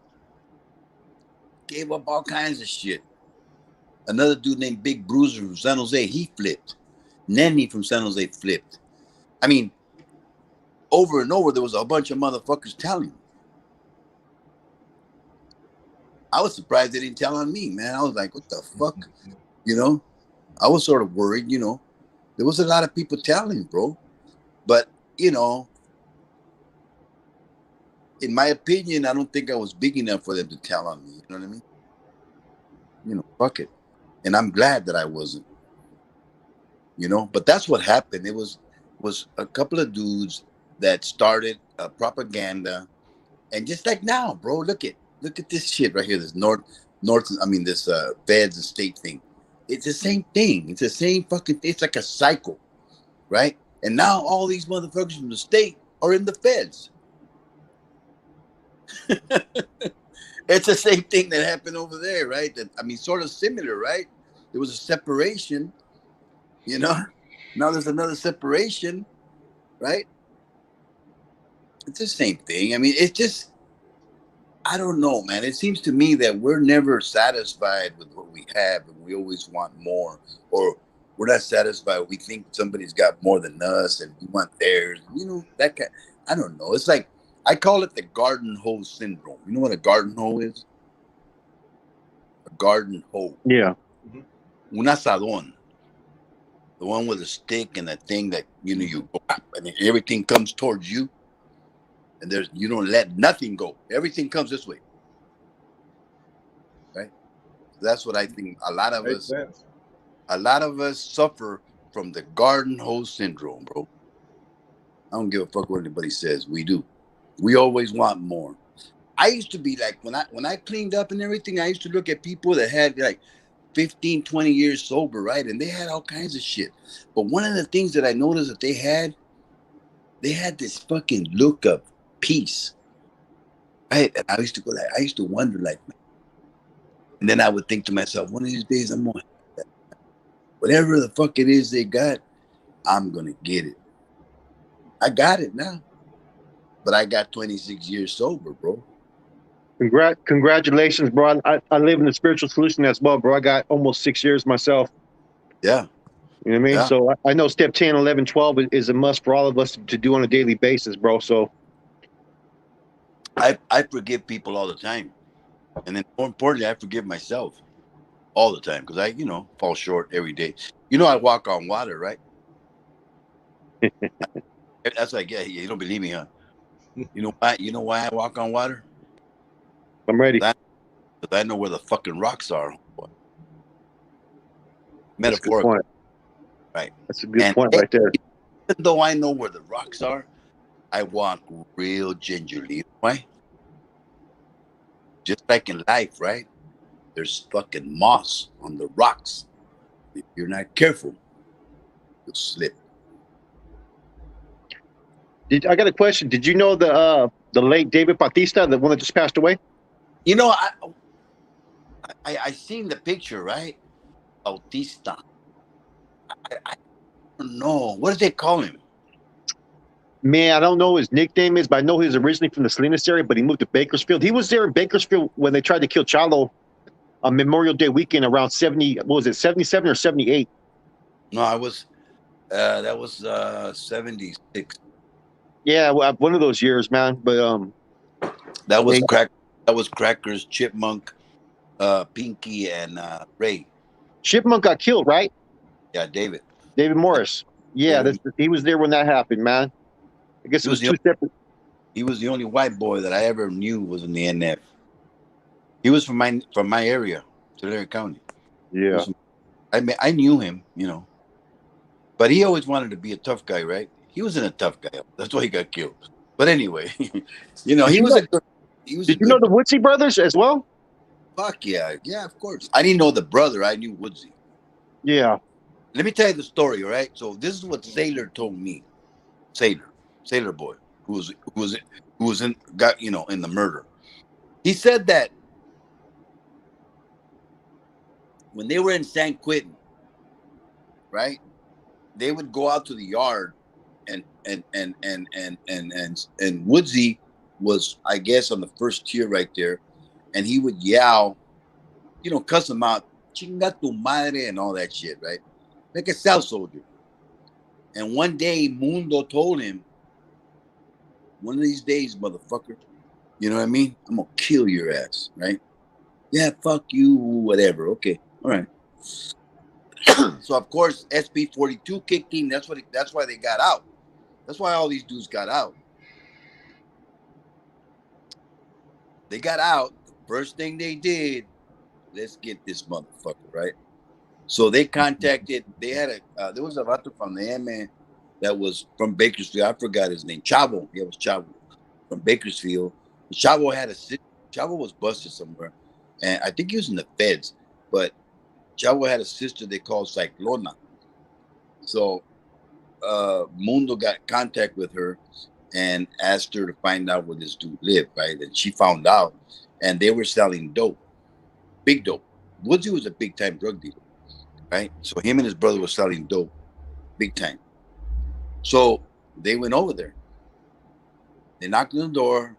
gave up all kinds of shit. Another dude named Big Bruiser from San Jose, he flipped. Nenny from San Jose flipped. I mean, over and over, there was a bunch of motherfuckers telling me. I was surprised they didn't tell on me, man. I was like, what the fuck? I was sort of worried, There was a lot of people telling, bro. But, in my opinion, I don't think I was big enough for them to tell on me. You know what I mean? Fuck it. And I'm glad that I wasn't. But that's what happened. It was a couple of dudes that started propaganda, and just like now, bro, look at this shit right here. This this feds and state thing. It's the same thing. It's the same fucking thing. It's like a cycle, right? And now all these motherfuckers from the state are in the feds. It's the same thing that happened over there, right? Sort of similar, right? There was a separation, Now there's another separation, right? It's the same thing. It's just, I don't know, man. It seems to me that we're never satisfied with what we have, and we always want more, or we're not satisfied. We think somebody's got more than us, and we want theirs. That kind. I don't know. It's like, I call it the garden hose syndrome. You know what a garden hose is? A garden hose. Yeah. Un asadón. The one with a stick and a thing that you go up, and everything comes towards you. And you don't let nothing go. Everything comes this way. Right? That's what I think. A lot of us suffer from the garden hose syndrome, bro. I don't give a fuck what anybody says. We do. We always want more. I used to be like, when I cleaned up and everything, I used to look at people that had like 15, 20 years sober, right? And they had all kinds of shit. But one of the things that I noticed that they had this fucking look of peace. Right? And I used to wonder, like, and then I would think to myself, one of these days I'm gonna have that. Whatever the fuck it is they got, I'm gonna get it. I got it now. But I got 26 years sober, bro. Congratulations, bro. I live in the spiritual solution as well, bro. I got almost 6 years myself. Yeah. You know what I mean? Yeah. So I know step 10, 11, 12 is a must for all of us to do on a daily basis, bro. So I forgive people all the time. And then more importantly, I forgive myself all the time because I, fall short every day. I walk on water, right? That's like, yeah, you don't believe me, huh? You know why? You know why I walk on water? I'm ready. Because I know where the fucking rocks are. Metaphorical. right? That's a good And point even right there. though I know where the rocks are, I walk real gingerly. Why? Just like in life, right? There's fucking moss on the rocks. If you're not careful, you'll slip. I got a question. Did you know the late David Bautista, the one that just passed away? You know, I seen the picture, right? Bautista. I don't know. What do they call him? Man, I don't know what his nickname is, but I know he was originally from the Salinas area, but he moved to Bakersfield. He was there in Bakersfield when they tried to kill Chalo on Memorial Day weekend around 70, what was it, 77 or 78? No, I was that was 76. Yeah, well, one of those years, man. But That was yeah, Crackers, Chipmunk, Pinky, and Ray. Chipmunk got killed, right? Yeah, David. David Morris. Yeah, David. he was there when that happened, man. I guess He it was was the two separate. he was the only white boy that I ever knew was in the NF. He was from my area, Tulare County. He Yeah. was from, I knew him, you know, but he always wanted to be a tough guy, right? He wasn't a tough guy. That's why he got killed. But anyway, you know, Did he you was know? a good. He was a Did you know good. the Woodsy brothers as well? Fuck yeah, yeah, of course. I didn't know the brother. I knew Woodsy. Yeah. Let me tell you the story, all right? So this is what Sailor told me. Sailor boy, who was in got in the murder. He said that when they were in San Quentin, right? They would go out to the yard, and Woodsy was, I guess, on the first tier right there, and he would yell, cuss him out, chinga tu madre, and all that shit, right? Like a South soldier. And one day, Mundo told him, one of these days, motherfucker, you know what I mean? I'm gonna kill your ass, right? Yeah, fuck you, whatever. Okay, all right. So of course, SB 42 kicked in. That's why they got out. That's why all these dudes got out. They got out. The first thing they did, let's get this motherfucker, right? So they contacted. They had there was a vato from the M that was from Bakersfield. I forgot his name. Chavo. Yeah, it was Chavo from Bakersfield. Chavo had a Chavo was busted somewhere, and I think he was in the feds. But Chavo had a sister they called Cyclona. So Mundo got contact with her and asked her to find out where this dude lived, right? And she found out, and they were selling dope, big dope. Woodsy was a big time drug dealer, right? So him and his brother were selling dope, big time. So they went over there. They knocked on the door.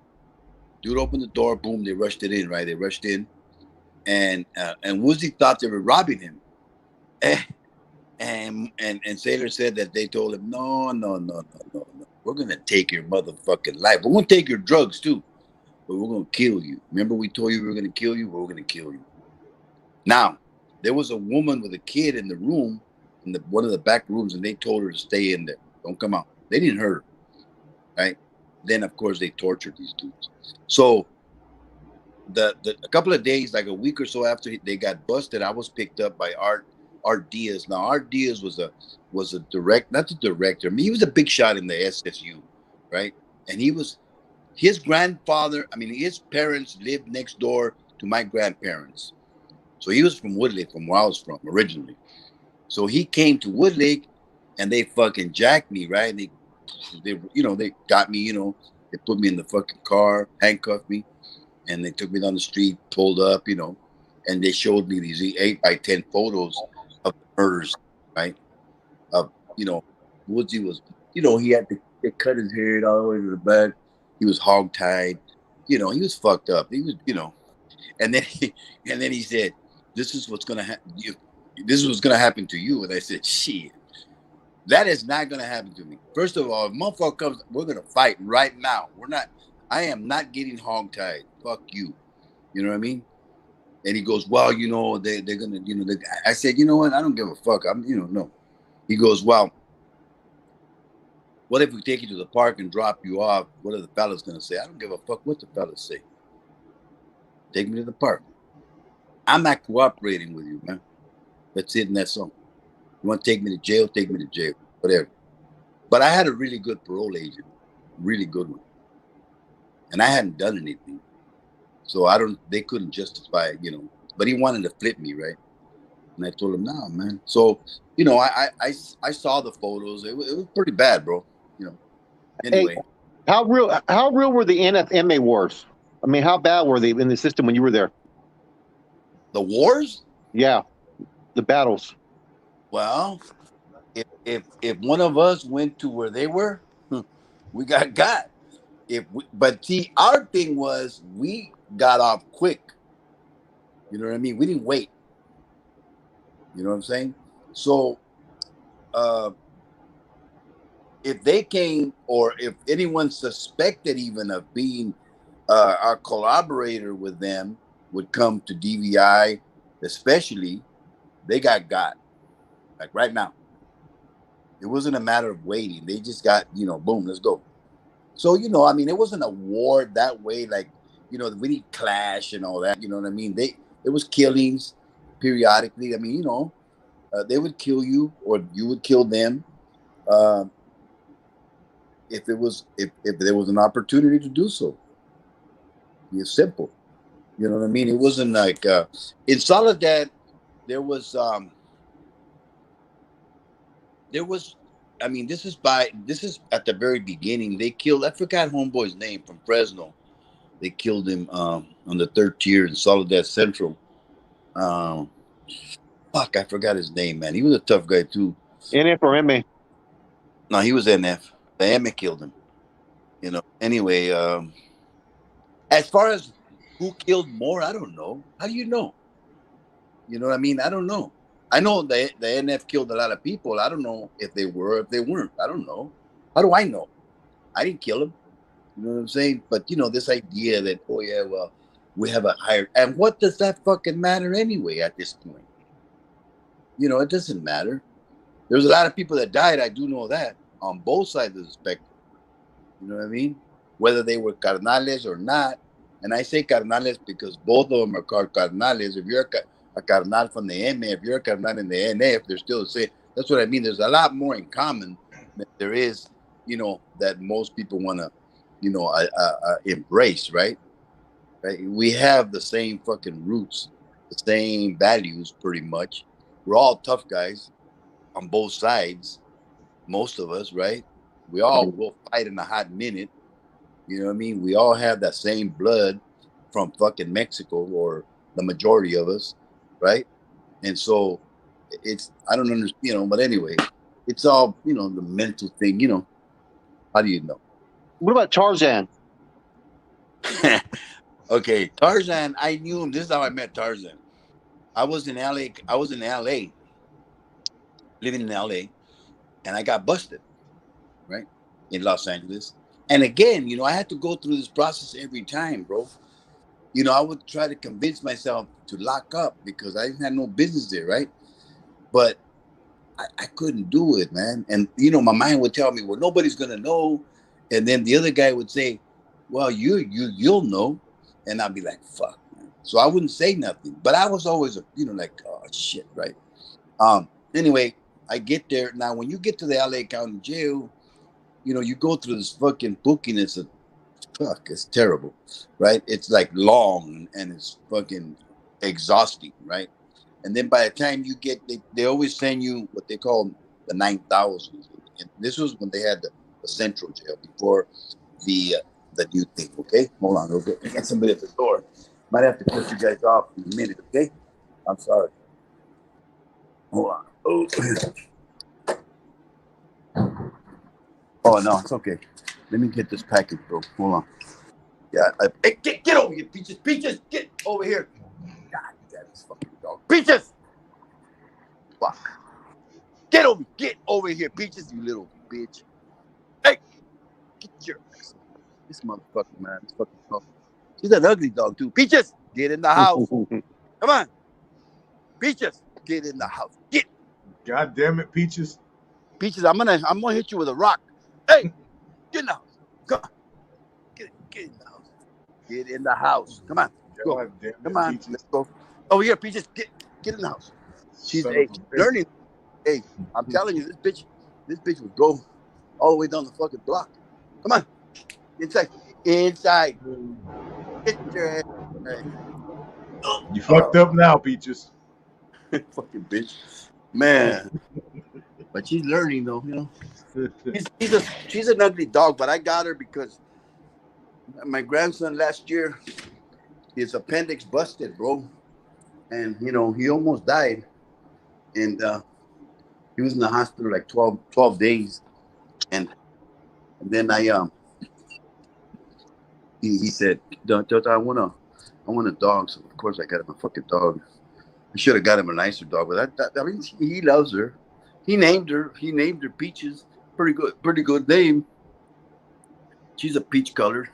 Dude opened the door. Boom! They rushed it in, right? They rushed in, and Woodsy thought they were robbing him. And Sailor said that they told him, no, no, no, no, no, no. We're gonna take your motherfucking life. We're gonna take your drugs too, but we're gonna kill you. Remember we told you we were gonna kill you? We're gonna kill you. Now, there was a woman with a kid in the room, in the one of the back rooms, and they told her to stay in there. Don't come out. They didn't hurt her, right? Then of course they tortured these dudes. So the a couple of days, like a week or so after they got busted, I was picked up by Art Diaz. Now Art Diaz was a not the director. I mean, he was a big shot in the SSU, right? And he was his grandfather. I mean, his parents lived next door to my grandparents. So he was from Woodlake, from where I was from originally. So he came to Woodlake, and they fucking jacked me, right? They got me, they put me in the fucking car, handcuffed me, and they took me down the street, pulled up, and they showed me these 8 by 10 photos of the murders, right? Of Woodsy was, he had they cut his hair all the way to the back. He was hog tied, he was fucked up. He was, and then he said, "This is what's gonna happen. This is what's gonna happen to you." And I said, "Shit, that is not gonna happen to me. First of all, if motherfucker comes, we're gonna fight right now. We're not. I am not getting hog tied. Fuck you. You know what I mean?" And he goes, "Well, they're gonna, I said, "You know what? I don't give a fuck. I'm, no." He goes, "Well, what if we take you to the park and drop you off? What are the fellas gonna say?" I don't give a fuck what the fellas say. Take me to the park. I'm not cooperating with you, man. That's it, and that's all. You want to take me to jail? Take me to jail. Whatever. But I had a really good parole agent, really good one, and I hadn't done anything, so they couldn't justify, But he wanted to flip me, right? And I told him, "No, man." So, I saw the photos. It was pretty bad, bro. Anyway. Hey, how real were the NFMA wars? I mean, how bad were they in the system when you were there? The wars? Yeah, the battles. Well, if one of us went to where they were, we got. But see, our thing was we got off quick. You know what I mean? We didn't wait. You know what I'm saying? So, if they came, or if anyone suspected even of being our collaborator with them, would come to DVI, especially, they got like right now. It wasn't a matter of waiting. They just got, boom, let's go. So, I mean, it wasn't a war that way, like, we didn't clash and all that, you know what I mean? It was killings periodically. I mean, they would kill you or you would kill them. If there was an opportunity to do so. It's simple. You know what I mean? It wasn't like in Soledad, there was I mean, this is at the very beginning. They killed, I forgot homeboy's name from Fresno. They killed him on the third tier in Soledad Central. Fuck, I forgot his name, man. He was a tough guy too. NF or MA? No, he was NF. The MA killed him. Anyway, as far as who killed more, I don't know. How do you know? You know what I mean? I don't know. I know the NF killed a lot of people. I don't know if they were, if they weren't. I don't know. How do I know? I didn't kill them. You know what I'm saying? But this idea that, oh yeah, well, we have a higher, and what does that fucking matter anyway at this point? It doesn't matter. There's a lot of people that died. I do know that on both sides of the spectrum. You know what I mean? Whether they were carnales or not. And I say carnales because both of them are called carnales. If you're a carnal from the M, if you're a carnal in the NF, they're still the same. That's what I mean. There's a lot more in common than there is, that most people want to, embrace, right? Right? We have the same fucking roots, the same values, pretty much. We're all tough guys on both sides, most of us, right? We all will fight in a hot minute. You know what I mean? We all have that same blood from fucking Mexico, or the majority of us, right? And so I don't understand, but anyway, it's all, the mental thing, How do you know? What about Tarzan? Okay, Tarzan, I knew him. This is how I met Tarzan. I was in LA, living in LA, and I got busted, right? In Los Angeles. And again, I had to go through this process every time, bro. I would try to convince myself to lock up because I had no business there, right? But I couldn't do it, man. And my mind would tell me, well, nobody's gonna know. And then the other guy would say, well, you'll know. And I'd be like, fuck, man. So I wouldn't say nothing. But I was always like, oh shit, right? Anyway, I get there. Now when you get to the LA County Jail, you go through this fucking booking. It's terrible, right? It's like long and it's fucking exhausting, right? And then by the time you get, they always send you what they call the 9,000. And this was when they had the central jail before the new thing. Okay, hold on, okay. I got somebody at the door. Might have to cut you guys off in a minute. Okay, I'm sorry. Hold on. Oh no, it's okay. Let me get this package, bro. Hold on. Yeah, hey, get over here, Peaches. Peaches, get over here. God damn this fucking dog. Peaches! Fuck. Get over here, Peaches, you little bitch. Hey, get your ass. This motherfucker, man. This fucking dog. She's an ugly dog, too. Peaches, get in the house. Come on. Peaches, get in the house. Get. God damn it, Peaches. Peaches, I'm gonna hit you with a rock. Hey, get in the house. Come on. Get in the house. Get in the house. Come on. Go. God damn it, Come on. Peaches. Let's go. Over here, Peaches. Get in the house. She's Son of a bitch. learning. Hey, I'm telling you, this bitch would go all the way down the fucking block. Come on, inside, inside. Get your head. Right. You fucked up now, Peaches. Fucking bitch, man. But she's learning though, you know. She's an ugly dog, but I got her because my grandson last year, his appendix busted, bro, and you know he almost died, and he was in the hospital like 12 days, and then he said, "Don't I want a dog." So of course I got him a fucking dog. I should have got him a nicer dog, but I mean he loves her. He named her. He named her Peaches. Pretty good name. She's a peach color.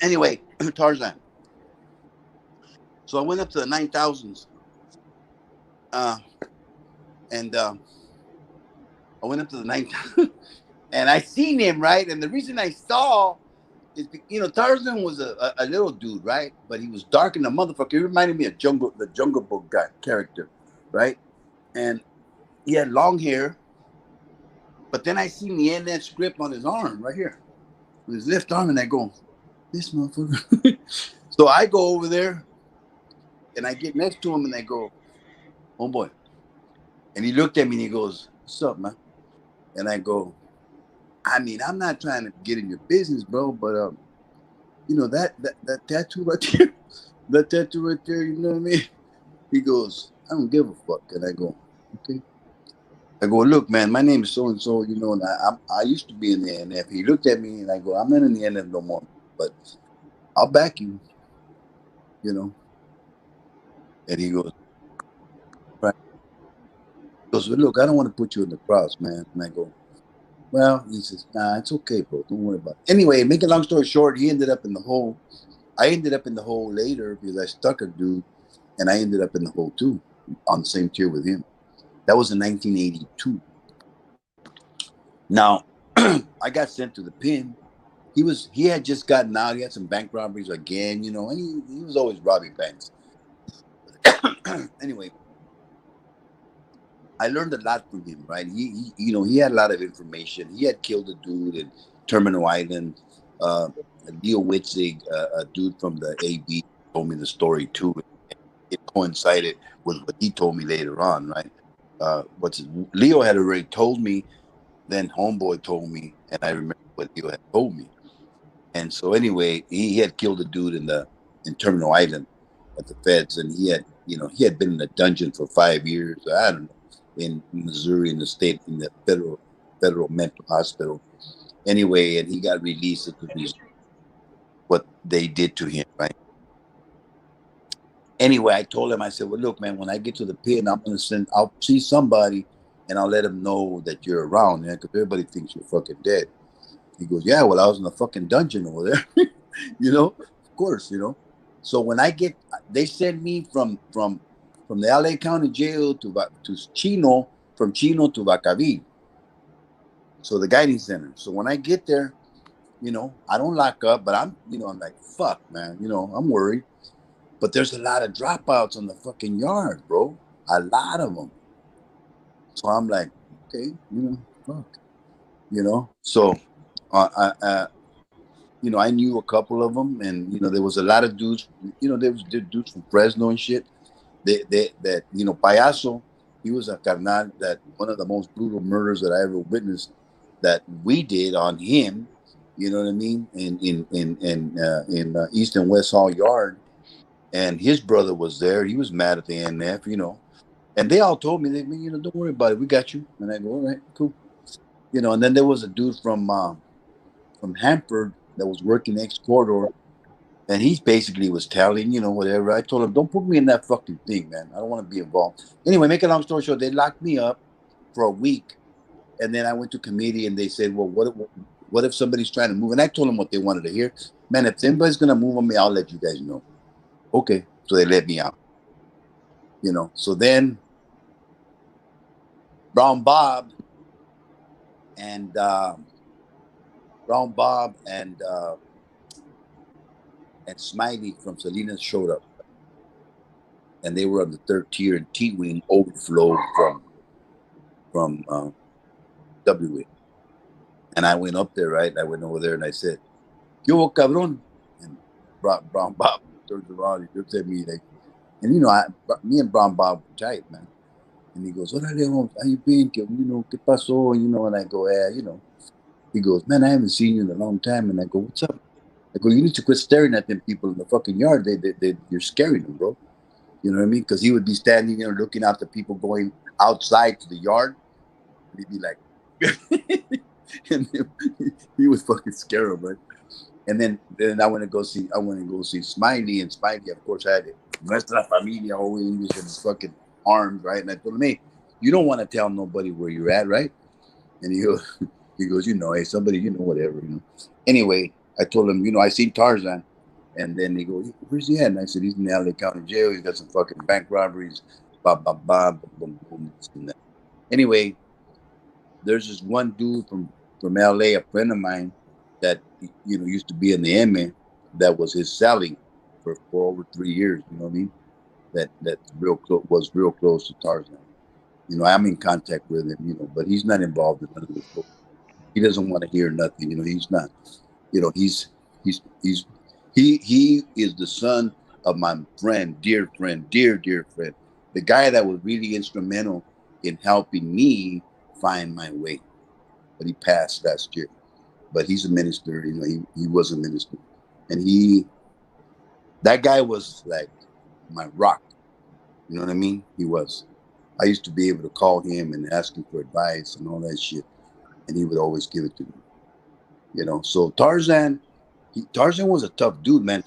Anyway, Tarzan. So I went up to the 9,000s, uh, and I went up to the 9,000, and I seen him right. And the reason I saw is, you know, Tarzan was a little dude, right? But he was dark in the motherfucker. He reminded me of the Jungle Book guy character, right? And he had long hair. But then I seen the NF script on his arm right here, on his left arm, and I go, this motherfucker. So I go over there and I get next to him and I go, oh boy. And he looked at me and he goes, what's up, man? And I go, I mean, I'm not trying to get in your business, bro, but you know, that tattoo right there, that tattoo right there, you know what I mean? He goes, I don't give a fuck. And I go, okay. I go, look, man, my name is so and so, you know, and I used to be in the NF. He looked at me and I go, I'm not in the NF no more, but I'll back you, you know. And he goes, right. He goes, well, look, I don't want to put you in the cross, man. And I go, well, he says, nah, it's okay, bro. Don't worry about it. Anyway, make a long story short, he ended up in the hole. I ended up in the hole later because I stuck a dude, and I ended up in the hole too, on the same tier with him. That was in 1982. Now, I got sent to the pen. He had just gotten out. He had some bank robberies again, you know, and he was always robbing banks. Anyway, I learned a lot from him, right? You know, he had a lot of information. He had killed a dude in Terminal Island. Uh, Leo Witzig, a dude from the AB, told me the story too. It coincided with what he told me later on, right? Leo had already told me, then Homeboy told me, and I remember what Leo had told me. And so anyway, he had killed a dude in Terminal Island at the feds, and he had been in a dungeon for 5 years. I don't know, in Missouri, in the federal mental hospital. Anyway, and he got released at the result what they did to him, right? Anyway, I told him, I said, well, look, man, when I get to the pit, I'll see somebody and I'll let them know that you're around, man, because everybody thinks you're fucking dead. He goes, yeah, well, I was in a fucking dungeon over there, you know, of course, you know. So when they send me from the LA County Jail to Chino, from Chino to Bacaville. So the guiding center. So when I get there, you know, I don't lock up, but I'm like, fuck, man, you know, I'm worried. But there's a lot of dropouts on the fucking yard, bro. A lot of them. So I'm like, okay, you know, fuck, you know. So, I knew a couple of them, and there was a lot of dudes. There was dudes from Fresno and shit. Payaso, he was a carnal that one of the most brutal murders that I ever witnessed that we did on him. You know what I mean? In East and West Hall Yard, and his brother was there. He was mad at the NF, and they all told me, don't worry about it, we got you. And I go, all right, cool. And then there was a dude from Hanford that was working next corridor, and he basically was telling, whatever. I told him, don't put me in that fucking thing, man. I don't want to be involved. Anyway, make a long story short, they locked me up for a week, and then I went to committee, and they said, well, what if somebody's trying to move? And I told them what they wanted to hear. Man, if anybody's gonna move on me, I'll let you guys know. Okay, so they let me out. So then Brown Bob and Smiley from Salinas showed up, and they were on the third tier, and T-Wing overflowed from from WA. And I went up there, right? I went over there and I said, "¿Qué hubo, cabrón?" And Brown Bob turns around, he looks at me like, and me and Brown Bob were tight, man. And he goes, "Órale, Holmes, how you been? ¿Qué pasó?" And I go, "Yeah." He goes, "Man, I haven't seen you in a long time." And I go, "What's up?" I go, "You need to quit staring at them people in the fucking yard. You're scaring them, bro." You know what I mean? Because he would be standing there looking out the people going outside to the yard, and he'd be like, and he would fucking scare them, right? And then I went to go see Smiley, and Smiley, of course, had Nuestra Familia all in English in his fucking arms, right? And I told him, "Hey, you don't want to tell nobody where you're at, right?" And he goes, "Hey, somebody, whatever, Anyway, I told him, I seen Tarzan. And then he goes, "Where's he at?" And I said, "He's in the LA County Jail. He's got some fucking bank robberies, blah, blah, blah, boom, boom, boom, this and that." Anyway, there's this one dude from LA, a friend of mine, that, used to be in the MA, that was his selling for over 3 years, you know what I mean? That's was real close to Tarzan. I'm in contact with him, but he's not involved in none of this. He doesn't want to hear nothing. He's not. He's he is the son of my friend, dear friend, dear friend, the guy that was really instrumental in helping me find my way. But he passed last year. But he's a minister. He was a minister, and that guy was like my rock. You know what I mean? He was. I used to be able to call him and ask him for advice and all that shit, and he would always give it to me. So Tarzan was a tough dude, man.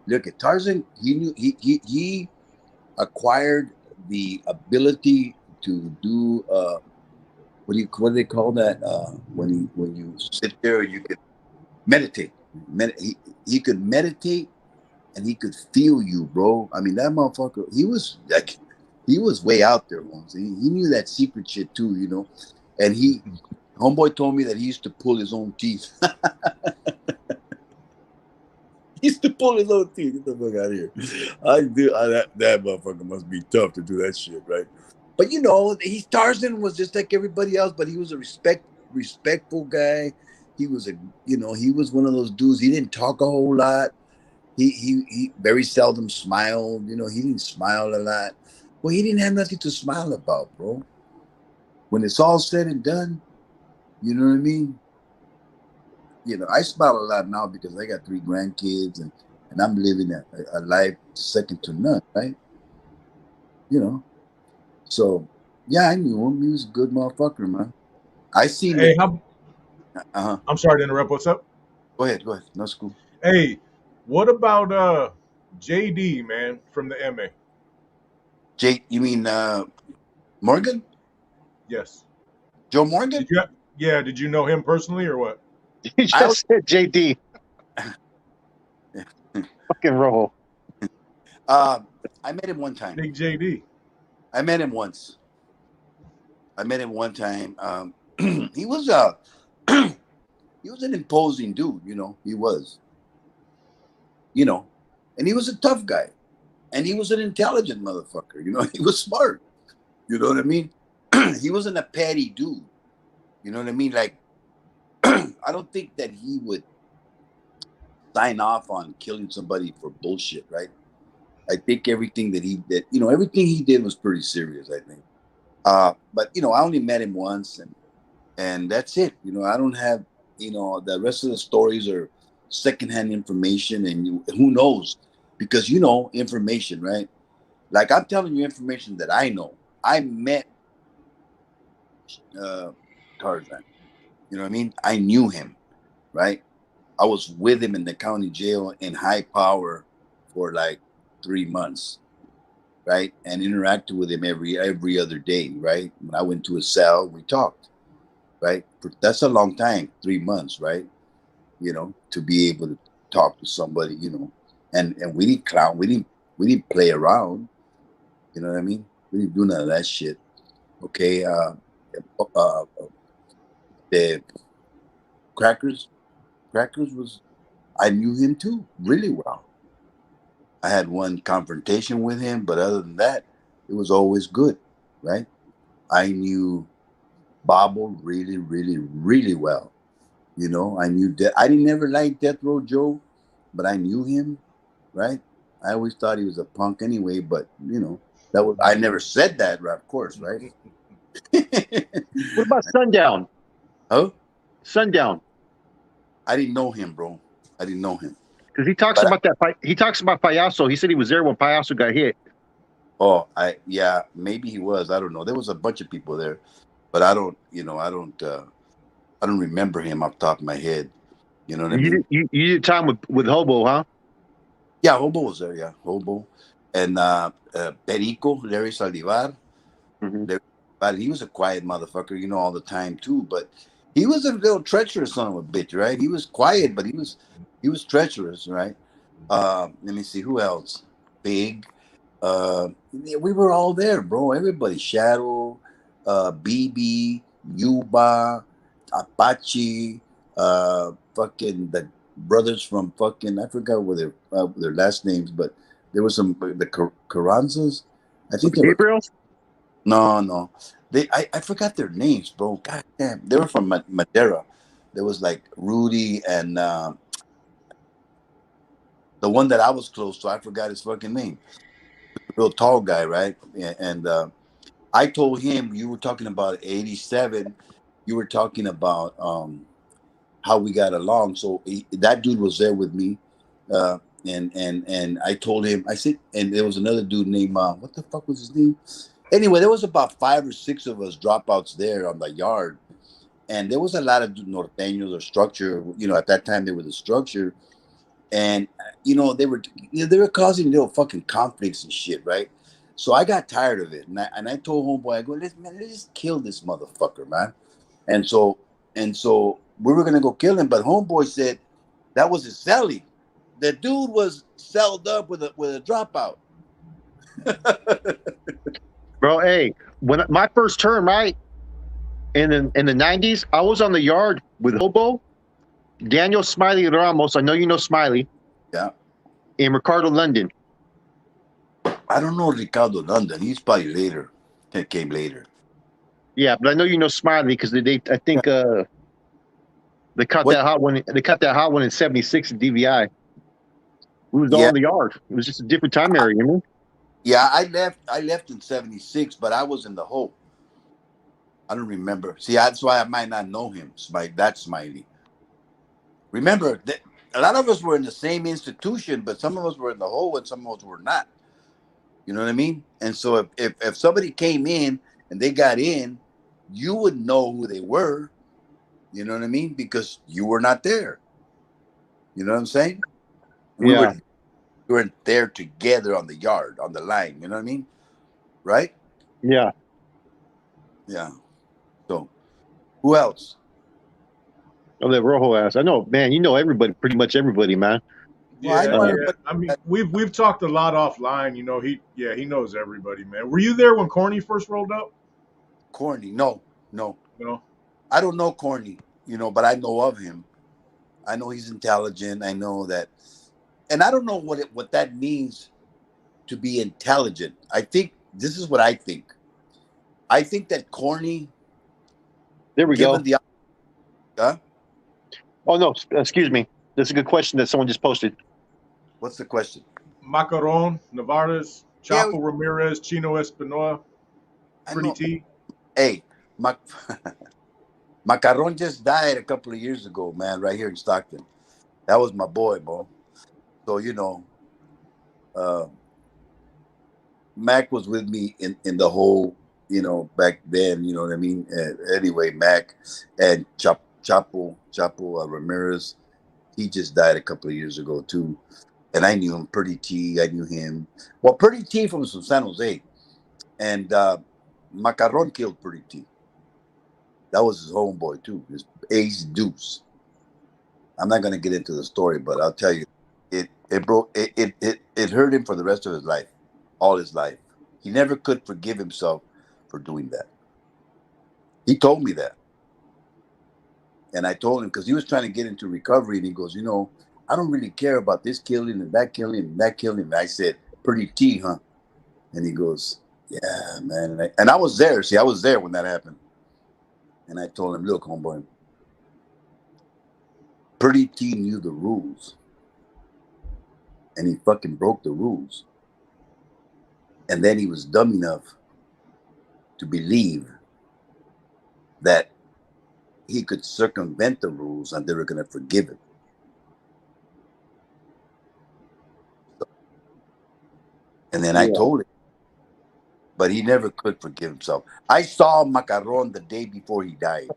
Look at Tarzan. He knew he acquired the ability to do what do they call that? When you sit there, you could meditate. He could meditate, and he could feel you, bro. I mean, that motherfucker. He was way out there once. He knew that secret shit too, And homeboy told me that he used to pull his own teeth. He used to pull his own teeth. Get the fuck out of here. That motherfucker must be tough to do that shit, right? But Tarzan was just like everybody else, but he was a respectful guy. He was he was one of those dudes. He didn't talk a whole lot. He very seldom smiled. He didn't smile a lot. Well, he didn't have nothing to smile about, bro. When it's all said and done, you know what I mean? I smile a lot now because I got 3 grandkids, and I'm living a life second to none, right? So yeah, I knew him. He was a good motherfucker, man. I seen Hey, it. I'm sorry to interrupt. What's up? Go ahead. No, it's cool. Hey, what about JD, man, from the MA? Jake, you mean Morgan? Yes. Joe Morgan? Did you know him personally or what? You just said JD. Fucking roll. I met him one time. Big JD. I met him once. I met him one time. He was he was an imposing dude, He was, and he was a tough guy, and he was an intelligent motherfucker. He was smart. You know what I mean? He wasn't a petty dude. You know what I mean? Like, I don't think that he would sign off on killing somebody for bullshit, right? I think everything everything he did was pretty serious, I think. But I only met him once, and that's it. I don't have, the rest of the stories are secondhand information, and who knows? Because information, right? Like, I'm telling you information that I know. I met Tarzan. You know what I mean? I knew him, right? I was with him in the county jail in high power for like 3 months, right? And interacted with him every other day, right? When I went to his cell, we talked, right? That's a long time, 3 months, right? To be able to talk to somebody, and we didn't clown, we didn't play around, you know what I mean? We didn't do none of that shit. Okay, the crackers was, I knew him too really well. I had one confrontation with him, but other than that, it was always good, right? I knew bobbled really, really, really well. You know, I knew that. I didn't never like Death Row Joe, but I knew him, right? I always thought he was a punk anyway, but you know, that was I never said that, right? Of course, right? What about Sundown? Oh, Sundown, I didn't know him, bro. I didn't know him. because he talks But about that. He talks about Payaso. He said he was there when Payaso got hit. yeah, maybe he was. I don't know. There was a bunch of people there, but I don't, I don't remember him off the top of my head. You know what I You mean? did, you did time with Hobo, huh? Yeah, Hobo was there. Yeah, Hobo and Perico, Larry Saldivar. Hmm. Larry, but he was a quiet motherfucker, all the time too. But he was a little treacherous son of a bitch, right? He was quiet, but he was treacherous, right? Let me see who else. Big. Yeah, we were all there, bro. Everybody, Shadow, BB, Yuba, Apache, fucking the brothers from fucking I forgot what their last names, but there was some the Carranzas. I think they were Gabriel. no. I forgot their names, bro. God damn, they were from Madeira. There was like Rudy and the one that I was close to. I forgot his fucking name. Real tall guy, right? And I told him you were talking about '87. You were talking about how we got along. So that dude was there with me, and I told him. I said, and there was another dude named what the fuck was his name? Anyway, there was about 5 or 6 of us dropouts there on the yard, and there was a lot of norteños or structure. At that time they were the structure, and they were causing little fucking conflicts and shit, right? So I got tired of it, and I told homeboy, I go, let's just kill this motherfucker, man. And so we were gonna go kill him, but homeboy said that was his cellie. The dude was celled up with a dropout. Bro, hey, when my first term, right, in the '90s, I was on the yard with Hobo, Daniel Smiley Ramos. I know you know Smiley, Yeah, and Ricardo London. I don't know Ricardo London. He's probably later. He came later. Yeah, but I know you know Smiley because I think they caught What? that hot one. They caught that hot one in '76 in DVI. We was all Yeah, in the yard. It was just a different time area, you know? yeah. I left in '76, but I was in the hole. I don't remember. See, that's why I might not know him. That Smiley. Remember that a lot of us were in the same institution, but some of us were in the hole and some of us were not. You know what I mean? And so if somebody came in and they got in, you would know who they were. You know what I mean? Because you were not there. You know what I'm saying? We Yeah, were we were there together on the yard, on the line. You know what I mean? Right? yeah. Yeah. So who else? Oh, that Rojo ass. I know, man. You know everybody, pretty much everybody, man. Well, I Yeah, know Uh, yeah. everybody. I mean, we've talked a lot offline. He knows everybody, man. Were you there when Corny first rolled up? Corny. No, no. You know, I don't know Corny, but I know of him. I know he's intelligent. I know that, and I don't know what that means to be intelligent. I think this is what I think. I think that Corny, there we given go. the huh? Oh no, excuse me. That's a good question that someone just posted. What's the question? Macaron, Navarez, Yeah, Chapo Ramirez, Chino Espinoa, I Pretty know. T. Hey, Mac- Macaron just died a couple of years ago, man, right here in Stockton. That was my boy, bro. So uh, Mac was with me in the whole, back then. You know what I mean? Anyway, Mac and Chapo Ramirez. He just died a couple of years ago too, and I knew him. Pretty T, I knew him. Well, Pretty T from San Jose, and Macaron killed Pretty T. That was his homeboy too. His Ace Deuce. I'm not gonna get into the story, but I'll tell you, it broke it hurt him for the rest of his life, all his life. He never could forgive himself for doing that. He told me that, and I told him because he was trying to get into recovery, and he goes, I don't really care about this killing and that killing and that killing. And I said, pretty T, huh? And he goes, yeah, man. And I was there. See, I was there when that happened. And I told him, look, homeboy, Pretty T knew the rules, and he fucking broke the rules. And then he was dumb enough to believe that he could circumvent the rules and they were going to forgive him. And then I told him, but he never could forgive himself. I saw Macaron the day before he died.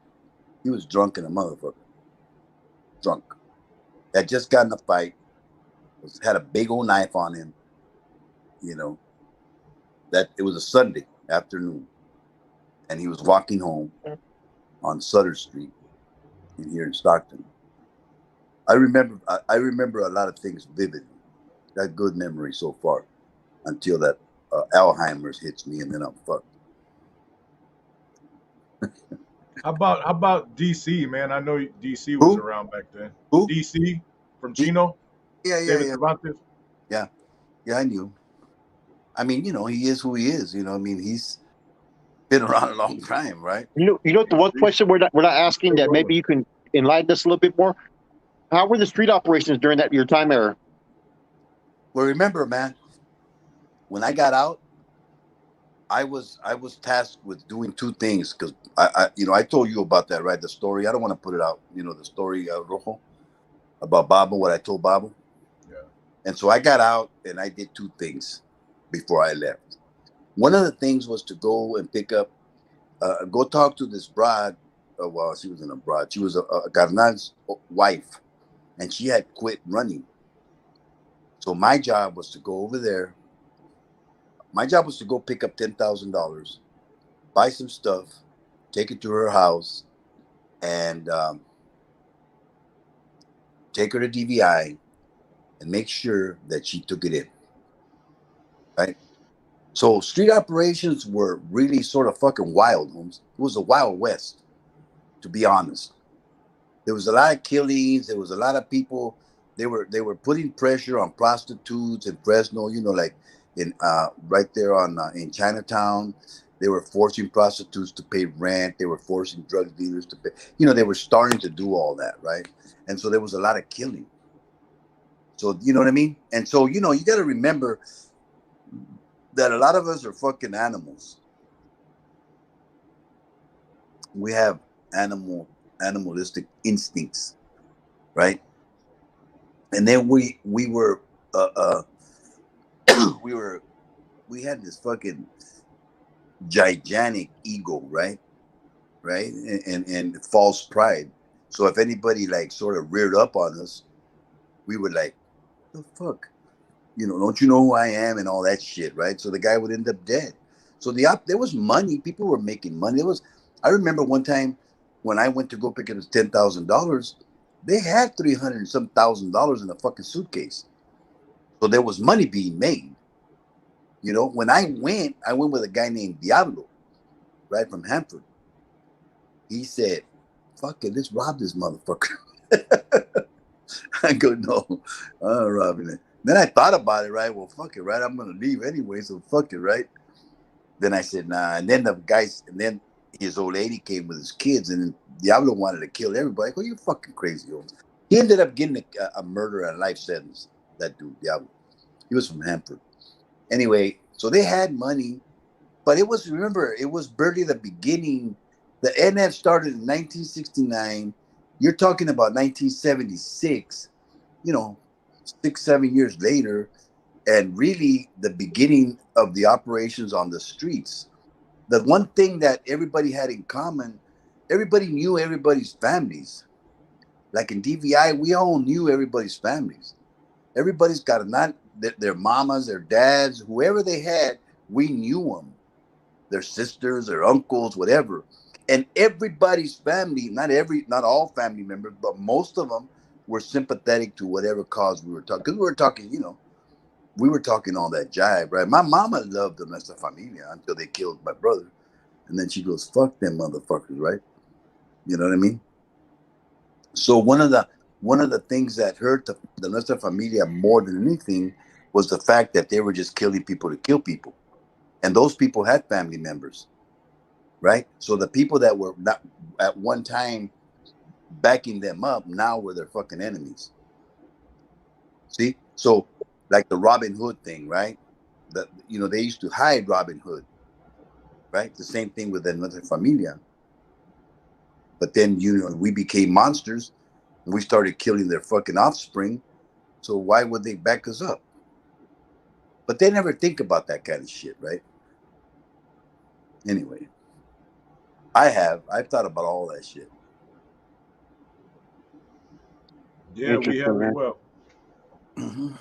He was drunk in a motherfucker. Drunk. Had just got in a fight. Had a big old knife on him. You know, that it was a Sunday afternoon. And he was walking home on Sutter Street in here in Stockton. I remember a lot of things vividly. Got good memory so far until that Alzheimer's hits me and then I'm fucked. How about DC, man? I know DC was Who? around back then. Who? DC from Chino, David Yeah. Cervantes. Yeah, I knew. I mean, you know, he is who he is. You know, I mean, he's been around a long time, right? You know, the one question we're not asking that maybe you can enlighten us a little bit more. How were the street operations during that your time era? Well, remember, man, when I got out, I was tasked with doing two things because I told you about that, right? The story. I don't want to put it out. You know, the story, Rojo, about Babo, what I told Babo. Yeah. And so I got out and I did two things before I left. One of the things was to go and pick up, go talk to this broad. Well, she wasn't a broad. She was a Carnal's wife, and she had quit running. So my job was to go over there. My job was to go pick up $10,000, buy some stuff, take it to her house, and take her to DVI and make sure that she took it in. Right? So street operations were really sort of fucking wild, Holmes. It was a wild west, to be honest. There was a lot of killings. There was a lot of people. They were putting pressure on prostitutes in Fresno. You know, like in right there on in Chinatown. They were forcing prostitutes to pay rent. They were forcing drug dealers to pay. You know, they were starting to do all that, right? And so there was a lot of killing. So you know what I mean? And so you know, you got to remember that a lot of us are fucking animals. We have animalistic instincts, right? And then we were we were we had this fucking gigantic ego, right? Right? And false pride. So if anybody like sort of reared up on us, we would like, the fuck? You know, don't you know who I am and all that shit, right? So the guy would end up dead. So there was money. People were making money. I remember one time when I went to go pick up his $10,000, they had 300 and some $1,000 in a fucking suitcase. So there was money being made. You know, when I went with a guy named Diablo, right, from Hanford. He said, fuck it, let's rob this motherfucker. I go, no, I'm not robbing it. Then I thought about it, right? Well, fuck it, right? I'm going to leave anyway, so fuck it, right? Then I said, nah. And then then his old lady came with his kids, and Diablo wanted to kill everybody. I go, you fucking crazy, old. He ended up getting a murder and life sentence, that dude, Diablo. He was from Hanford. Anyway, so they had money, but it was barely the beginning. The NF started in 1969. You're talking about 1976, you know, 6-7 years later, and really the beginning of the operations on the streets. The one thing that everybody had in common, everybody knew everybody's families. Like in DVI, we all knew everybody's families. Everybody's got their mamas, their dads, whoever they had, we knew them. Their sisters, their uncles, whatever. And everybody's family, not all family members, but most of them were sympathetic to whatever cause we were talking. Because we were talking, you know, we were talking all that jive, right? My mama loved the Nuestra Familia until they killed my brother. And then she goes, fuck them motherfuckers, right? You know what I mean? So one of the things that hurt the Nuestra Familia more than anything was the fact that they were just killing people to kill people. And those people had family members. right? So the people that were not at one time backing them up now were their fucking enemies. See, so like the Robin Hood thing, right? That they used to hide Robin Hood, right? The same thing with the Nuestra Familia. But then we became monsters and we started killing their fucking offspring. So why would they back us up? But they never think about that kind of shit, right? Anyway, I've thought about all that shit. Yeah, we have Interesting, as man. well. Mhm.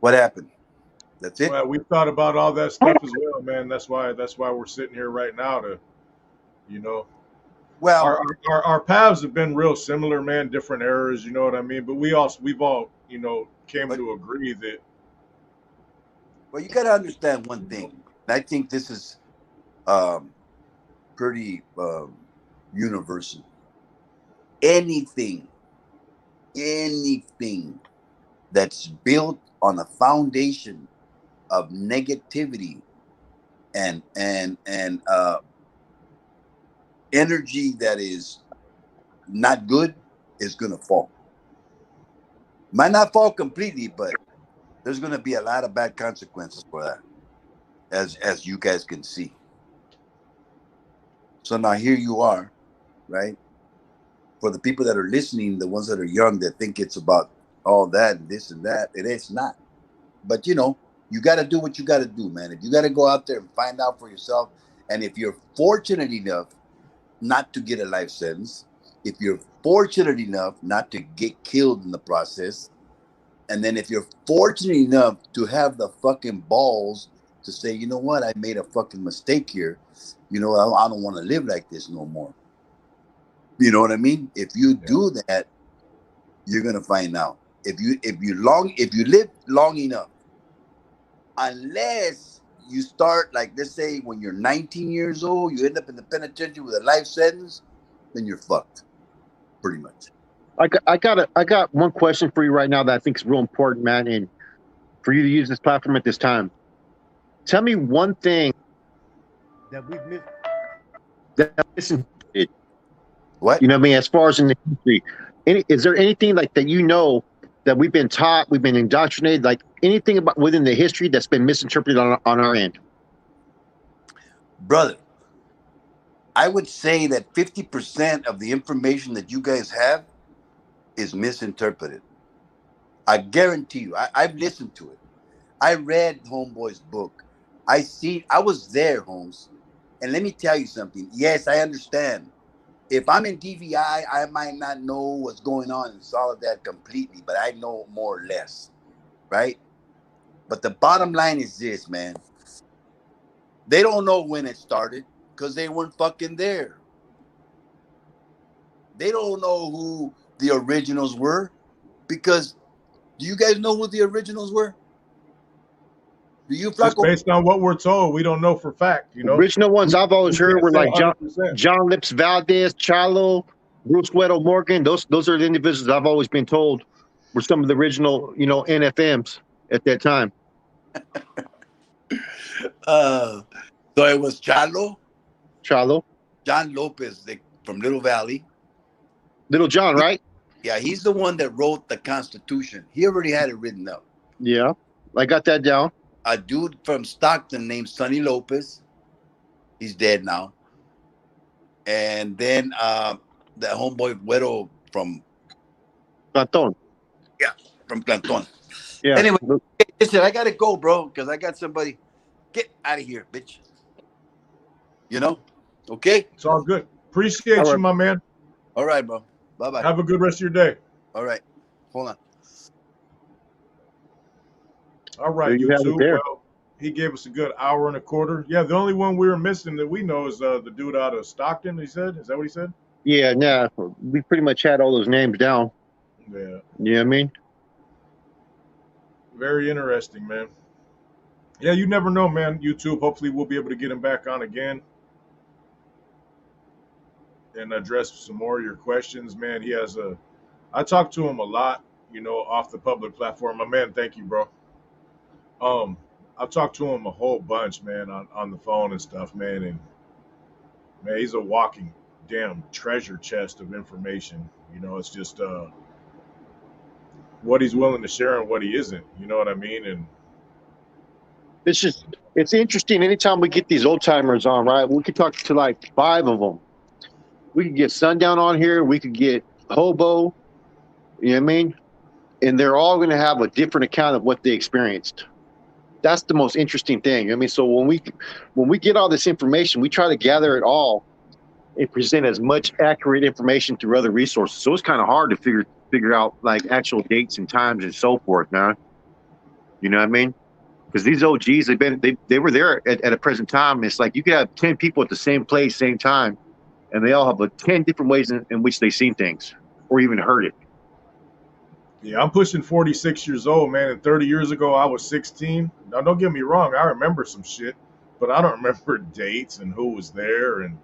What happened? That's it. Well, we've thought about all that stuff as well, man. That's why we're sitting here right now to, you know, Well, our paths have been real similar, man. Different eras, you know what I mean. But we've all, came but to agree that, you got to understand one thing. And I think this is um, pretty universal. Anything, anything that's built on a foundation of negativity and energy that is not good is gonna fall. Might not fall completely, but there's gonna be a lot of bad consequences for that, as you guys can see. So now here you are, right? For the people that are listening, the ones that are young that think it's about all that and this and that, it is not. But you got to do what you got to do, man. If you got to go out there and find out for yourself, and if you're fortunate enough not to get a life sentence, if you're fortunate enough not to get killed in the process, and then if you're fortunate enough to have the fucking balls to say, you know what, I made a fucking mistake here. I don't want to live like this no more. You know what I mean? If you yeah, do that, you're gonna find out. If you live long enough, unless you start, like, let's say when you're 19 years old, you end up in the penitentiary with a life sentence, then you're fucked, pretty much. I got one question for you right now that I think is real important, man, and for you to use this platform at this time. Tell me one thing that we've missed that misinterpreted. What, You know what I mean? As far as in the history, is there anything like that that we've been taught, we've been indoctrinated, like anything about within the history that's been misinterpreted on our end? brother? I would say that 50% of the information that you guys have is misinterpreted. I guarantee you. I've listened to it. I read Homeboy's book. I was there, Holmes. And let me tell you something. Yes, I understand. If I'm in DVI, I might not know what's going on in Soledad completely, but I know more or less, right? But the bottom line is this, man. They don't know when it started because they weren't fucking there. They don't know who the originals were because do you guys know who the originals were? Do you, just Flaco? based on what we're told, we don't know for fact. Original ones I've always We heard can't were say like 100%. John Lips Valdez, Chalo, Bruce Weddle Morgan. Those are the individuals I've always been told were some of the original, NFMs at that time. Uh, so it was Chalo, Chalo, John Lopez from Little Valley. Little John, right? Yeah, he's the one that wrote the Constitution. He already had it written up. Yeah, I got that down. A dude from Stockton named Sonny Lopez. He's dead now. And then the homeboy Güero from, Canton. yeah, from Canton. Yeah. Anyway, listen, I gotta go, bro, because I got somebody. Get out of here, bitch. You know? Okay? It's all good. All Appreciate you, right. my man. All right, bro. Bye bye. Have a good rest of your day. All right. Hold on. All There right, you have it YouTube. there. Well, he gave us a good hour and a quarter. Yeah, the only one we were missing that we know is the dude out of Stockton. He said, "Is that what he said?" Yeah, nah, we pretty much had all those names down. Yeah, You know what I mean? very interesting, man. Yeah, you never know, man. YouTube. Hopefully, we'll be able to get him back on again and address some more of your questions, man. I talked to him a lot, off the public platform. My man, thank you, bro. Um, I've talked to him a whole bunch, man, on the phone and stuff, man, and Man, he's a walking damn treasure chest of information. You know, it's just what he's willing to share and what he isn't. You know what I mean? And It's just, it's interesting. Anytime we get these old timers on, right? We could talk to like 5 of them. We could get Sundown on here. We could get Hobo. You know what I mean? And they're all going to have a different account of what they experienced. That's the most interesting thing. I mean, so when we get all this information, we try to gather it all and present as much accurate information through other resources. So it's kind of hard to figure out like actual dates and times and so forth, man. You know what I mean? Because these OGs, they were there at a present time. It's like you could have 10 people at the same place, same time, and they all have 10 different ways in which they've seen things or even heard it. yeah, I'm pushing 46 years old, man. And 30 years ago, I was 16. Now, don't get me wrong, I remember some shit, but I don't remember dates and who was there. And,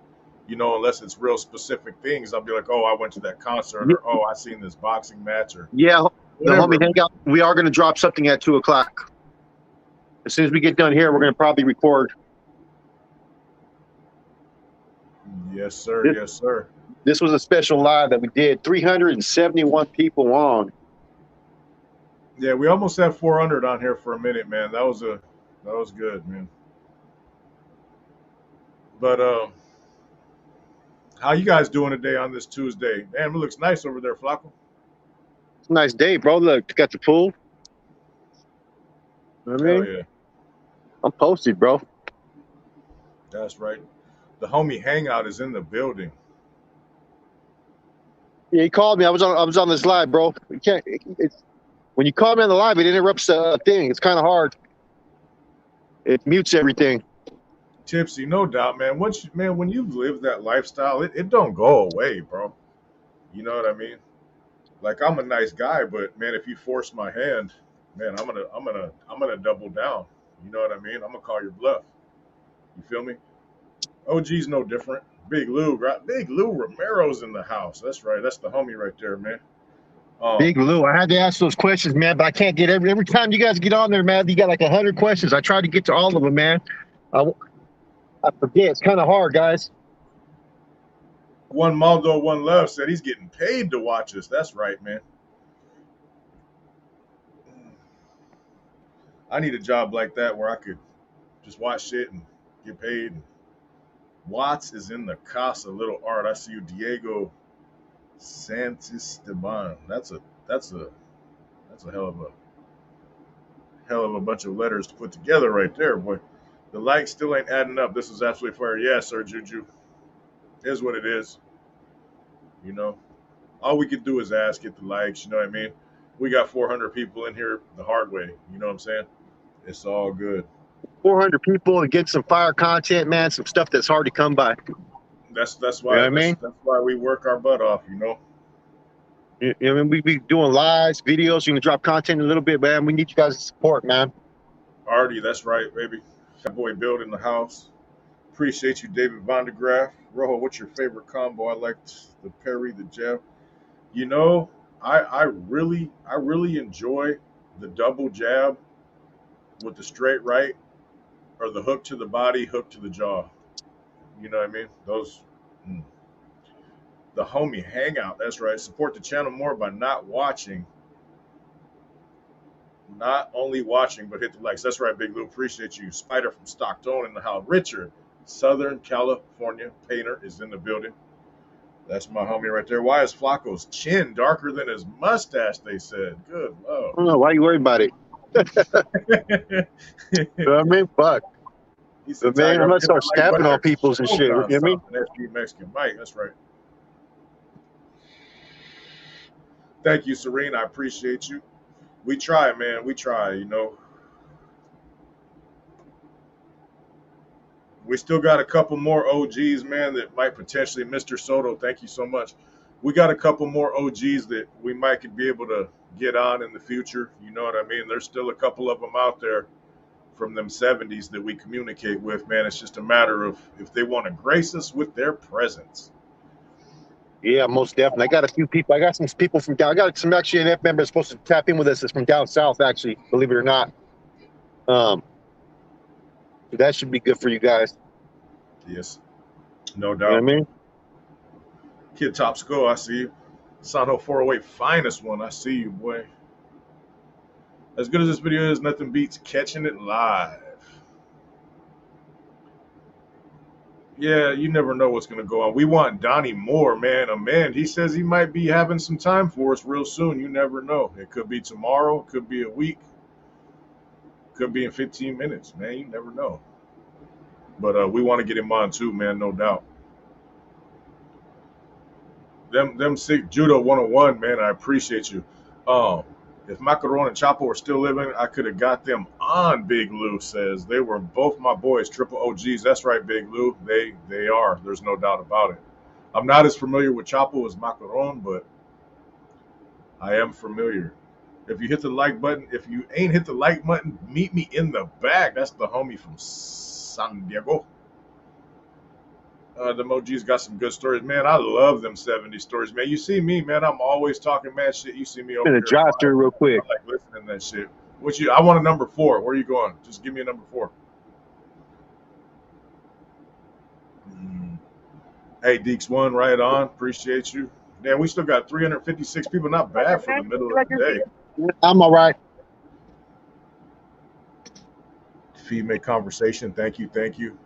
you know, unless it's real specific things, I'll be like, oh, I went to that concert, or oh, I seen this boxing match, or Yeah, the whatever. homie hangout. We are going to drop something at 2:00. As soon as we get done here, we're going to probably record. Yes, sir. Yes, sir. This was a special live that we did. 371 people on. Yeah, we almost had 400 on here for a minute, man. That was good, man. But how you guys doing today on this Tuesday? Damn, it looks nice over there, Flacco. It's a nice day, bro. Look, got the pool. You know what I mean? Hell yeah. I'm posted, bro. That's right. The homie Hangout is in the building. Yeah, he called me. I was on this live, bro. You can't. When you call me on the live, it interrupts the thing. It's kind of hard. It mutes everything. Tipsy, no doubt, man. When you've lived that lifestyle, it don't go away, bro. You know what I mean? Like, I'm a nice guy, but man, if you force my hand, man, I'm gonna double down. You know what I mean? I'm gonna call your bluff. You feel me? OG's no different. Big Lou, right? Big Lou Romero's in the house. That's right. That's the homie right there, man. Big Lou, I had to ask those questions, man, but I can't get every time you guys get on there, man. You got like 100 questions. I tried to get to all of them, man. I forget. It's kind of hard, guys. One Maldo, One Love said he's getting paid to watch us. That's right, man. I need a job like that where I could just watch shit and get paid. Watts is in the casa. Little art. I see you, Diego Santisteban. That's a hell of a bunch of letters to put together right there, boy. The likes still ain't adding up. This is absolutely fire. Yeah, sir, Juju. Is what it is. You know, all we could do is ask, get the likes. You know what I mean? We got 400 people in here the hard way. You know what I'm saying? It's all good. 400 people and get some fire content, man. Some stuff that's hard to come by. That's why. You know what I mean? That's why we work our butt off. You know. I mean, we be doing lives, videos. You can drop content a little bit, man. We need you guys' support, man. Artie, that's right, baby. That boy building the house. Appreciate you, David Vondergraaf. Rojo, what's your favorite combo? I liked the parry, the jab. You know, I really enjoy the double jab with the straight right, or the hook to the body, hook to the jaw. You know what I mean? Those. The homie Hangout. That's right. Support the channel more by not only watching, but hit the likes. That's right, Big Lou. Appreciate you. Spider from Stockton in the house. Richard, Southern California painter, is in the building. That's my homie right there. Why is Flacco's chin darker than his mustache? They said. Good love. I don't know. Why are you worried about it? You know what I mean? Fuck. He said, man, I'm gonna start stepping on people's and shit. You know what I mean? That's you, Mexican Mike. That's right. Thank you, Serene. I appreciate you. We try, man. We try, you know. We still got a couple more OGs, man, that might potentially, Mr. Soto, thank you so much. We got a couple more OGs that we might be able to get on in the future. You know what I mean? There's still a couple of them out there from them 70s that we communicate with, man. It's just a matter of if they want to grace us with their presence. Yeah, most definitely. I got a few people. I got some people from down. I got some actually an F member supposed to tap in with us. That's from down south, actually. Believe it or not. So that should be good for you guys. Yes. No You know what I doubt. mean? Kid Top Skull, I see you. Sano 408 finest one, I see you, boy. As good as this video is, nothing beats catching it live. Yeah, you never know what's gonna go on. We want Donnie Moore, man. Amend. He says he might be having some time for us real soon. You never know. It could be tomorrow, it could be a week, could be in 15 minutes, man. You never know. But we want to get him on too, man, no doubt. Them sick judo 101, man. I appreciate you. If Macaron and Chapo were still living, I could have got them on. Big Lou says they were both my boys, triple OGs. That's right, Big Lou. They are. There's no doubt about it. I'm not as familiar with Chapo as Macaron, but I am familiar. If you hit the like button, if you ain't hit the like button, meet me in the back. That's the homie from San Diego. The Moji's got some good stories, man. I love them 70 stories, man. You see me, man. I'm always talking mad shit. You see me I'm over gonna here. drive through real quick. I like listening to that shit. I want a number 4. Where are you going? Just give me a number 4. Hey, Deeks one, right on. Appreciate you. Damn, we still got 356 people. Not bad for the middle of the day. I'm all right. Female conversation. Thank you, thank you.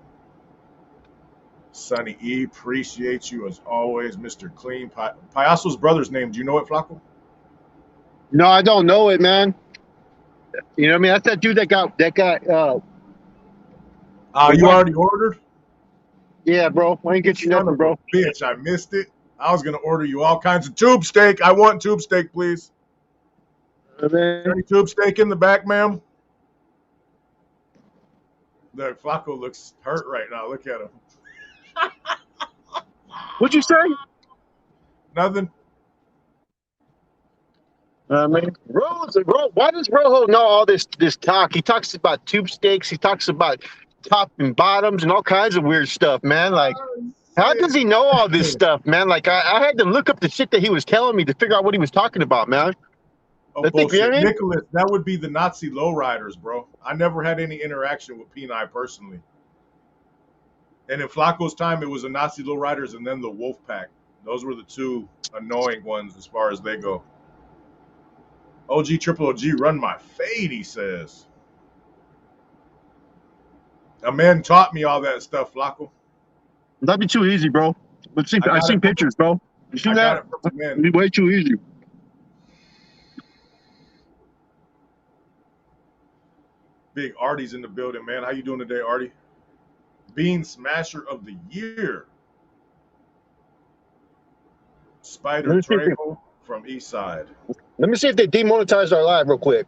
Sonny E, appreciate you as always, Mr. Clean. Payaso's brother's name. Do you know it, Flaco? No, I don't know it, man. You know what I mean? That's that dude that got you already ordered? Yeah, bro. I ain't get you nothing, bro. Bitch, I missed it. I was gonna order you all kinds of tube steak. I want tube steak, please. Is there any tube steak in the back, ma'am? Look, Flaco looks hurt right now. Look at him. What'd you say? Nothing. I mean, why does Rojo know all this talk? He talks about tube steaks. He talks about top and bottoms and all kinds of weird stuff, man. Like, how does he know all this stuff, man? Like, I had to look up the shit that he was telling me to figure out what he was talking about, man. Oh, bullshit. Nicholas, that would be the Nazi lowriders, bro. I never had any interaction with Peni personally. And in Flaco's time, it was the Nazi lowriders and then the Wolf Pack. Those were the two annoying ones as far as they go. OG Triple OG, run my fade, he says. A man taught me all that stuff, Flaco. That'd be too easy, bro. I've seen pictures, bro. You seen that? It'd be way too easy. Big Artie's in the building, man. How you doing today, Artie? Bean Smasher of the Year. Spider Trejo from Eastside. Let me see if they demonetized our live real quick.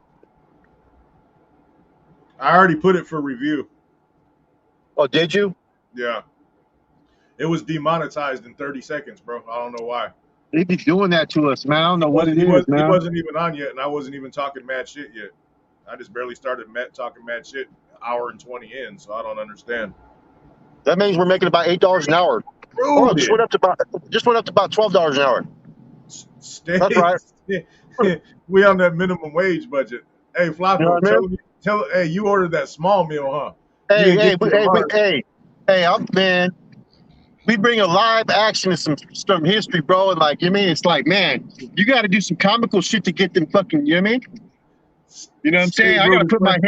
I already put it for review. Oh, did you? Yeah. It was demonetized in 30 seconds, bro. I don't know why. They be doing that to us, man. I don't know what it is, man. He wasn't even on yet, and I wasn't even talking mad shit yet. I just barely started talking mad shit, hour and 20 in, so I don't understand. That means we're making about $8 an hour. Oh, just went up to about $12 an hour. That's right. We on that minimum wage budget. Hey, Flaco, you know hey, you ordered that small meal, huh? Hey, man. We bring a live action and some history, bro. And like, you know what I mean? It's like, man, you got to do some comical shit to get them fucking, you know what I mean? You know what I'm saying? I got to put my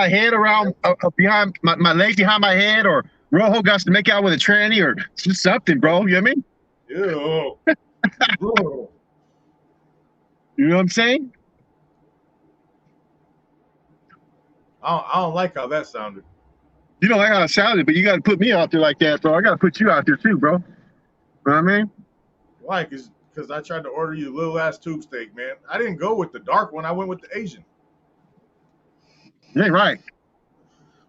hand around behind my leg behind my head, or Rojo got to make out with a tranny or just something, bro. You know what I mean? Ew. Bro. You know what I'm saying? I don't like how that sounded. You don't like how it sounded, but you got to put me out there like that, bro. I got to put you out there too, bro. You know what I mean? Why? Because I tried to order you a little ass tube steak, man. I didn't go with the dark one. I went with the Asian. You ain't right.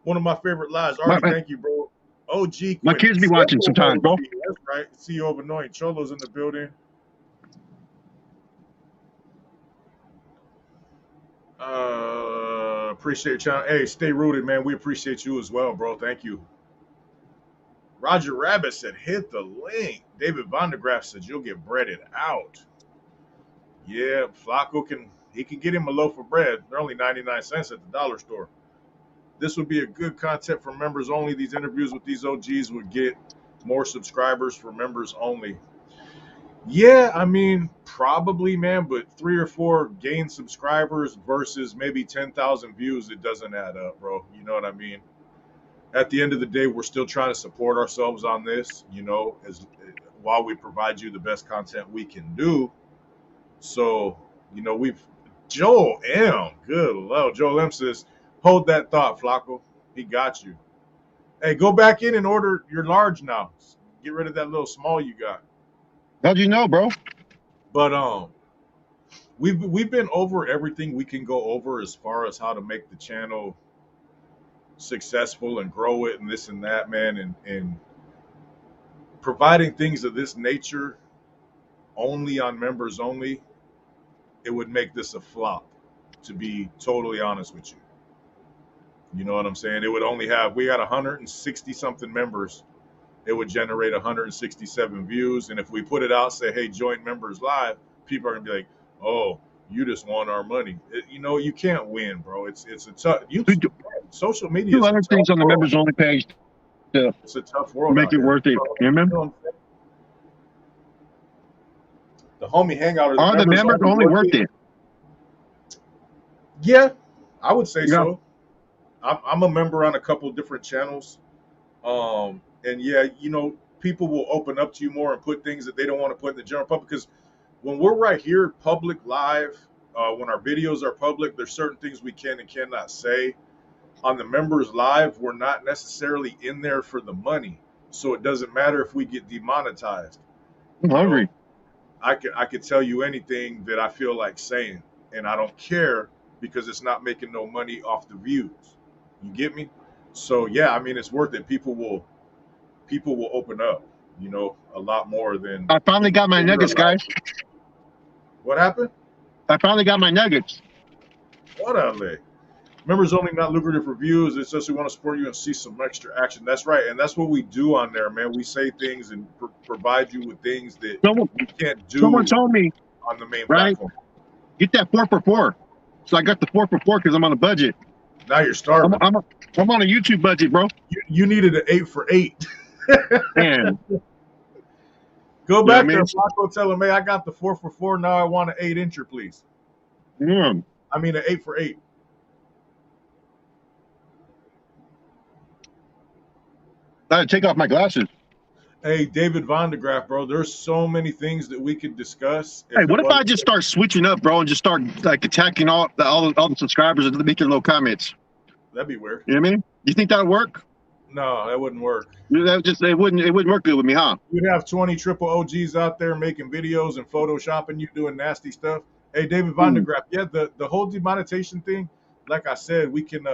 One of my favorite lies. Already, thank you, bro. OG. My kids be watching sometimes, bro. That's right. CEO of Annoying Cholo's in the building. Appreciate you. Hey, stay rooted, man. We appreciate you as well, bro. Thank you. Roger Rabbit said, hit the link. David Vondergraff said, you'll get breaded out. Yeah, Flaco can get him a loaf of bread. They're only 99 cents at the dollar store. This would be a good content for members only. These interviews with these OGs would get More subscribers for members only. Yeah, I mean, probably, man, but 3 or 4 gained subscribers versus maybe 10,000 views, it doesn't add up, bro. You know what I mean? At the end of the day, we're still trying to support ourselves on this, as while we provide you the best content we can do. So, we've Joel M. Good lord, Joel M says, hold that thought, Flacco. He got you. Hey, go back in and order your large now. Get rid of that little small you got. How'd you know, bro? But we've been over everything we can go over as far as how to make the channel successful and grow it and this and that, man, and providing things of this nature only on members only, it would make this a flop, to be totally honest with you. You know what I'm saying? It would only have, we got 160 something members. It would generate 167 views. And if we put it out, say, hey, join members live, people are going to be like, oh, you just want our money. You can't win, bro. It's a tough, social media Do is a other tough things on the world. members only page to It's a tough world make out it here. worth it. You know? You know what I'm saying? The homie hangout, Are the members only worth it? Yeah, I would say Yeah. so. I'm a member on a couple of different channels. And yeah, people will open up to you more and put things that they don't want to put in the general public. Because when we're right here, public live, when our videos are public, there's certain things we can and cannot say. On the members live, we're not necessarily in there for the money, so it doesn't matter if we get demonetized. I'm hungry. I could tell you anything that I feel like saying, and I don't care because it's not making no money off the views. You get me? So yeah, I mean, it's worth it. People will open up, a lot more than. I finally got my nuggets, guys. What happened? I finally got my nuggets. What up, Lee? Members only, not lucrative reviews. It's just we want to support you and see some extra action. That's right, and that's what we do on there, man. We say things and provide you with things that you can't do. Someone told me on the main right, platform. Get that 4 for 4. So I got the 4 for 4 because I'm on a budget. Now you're starving. I'm on a YouTube budget, bro. You needed an 8 for 8. Man. Go back there, Flacco. Tell him, hey, I got the 4 for 4. Now I want an 8-incher, please. Yeah. I mean, an 8 for 8. I had to take off my glasses. Hey, David Von de Graaf, bro. There's so many things that we could discuss. Hey, what if I just start switching up, bro, and just start like attacking all the subscribers and making low comments? That'd be weird. You know what I mean? You think that would work? No, that wouldn't work. It wouldn't work good with me, huh? You'd have 20 triple OGs out there making videos and photoshopping you doing nasty stuff. Hey, David Von de Graaf, yeah, the whole demonetization thing, like I said, we can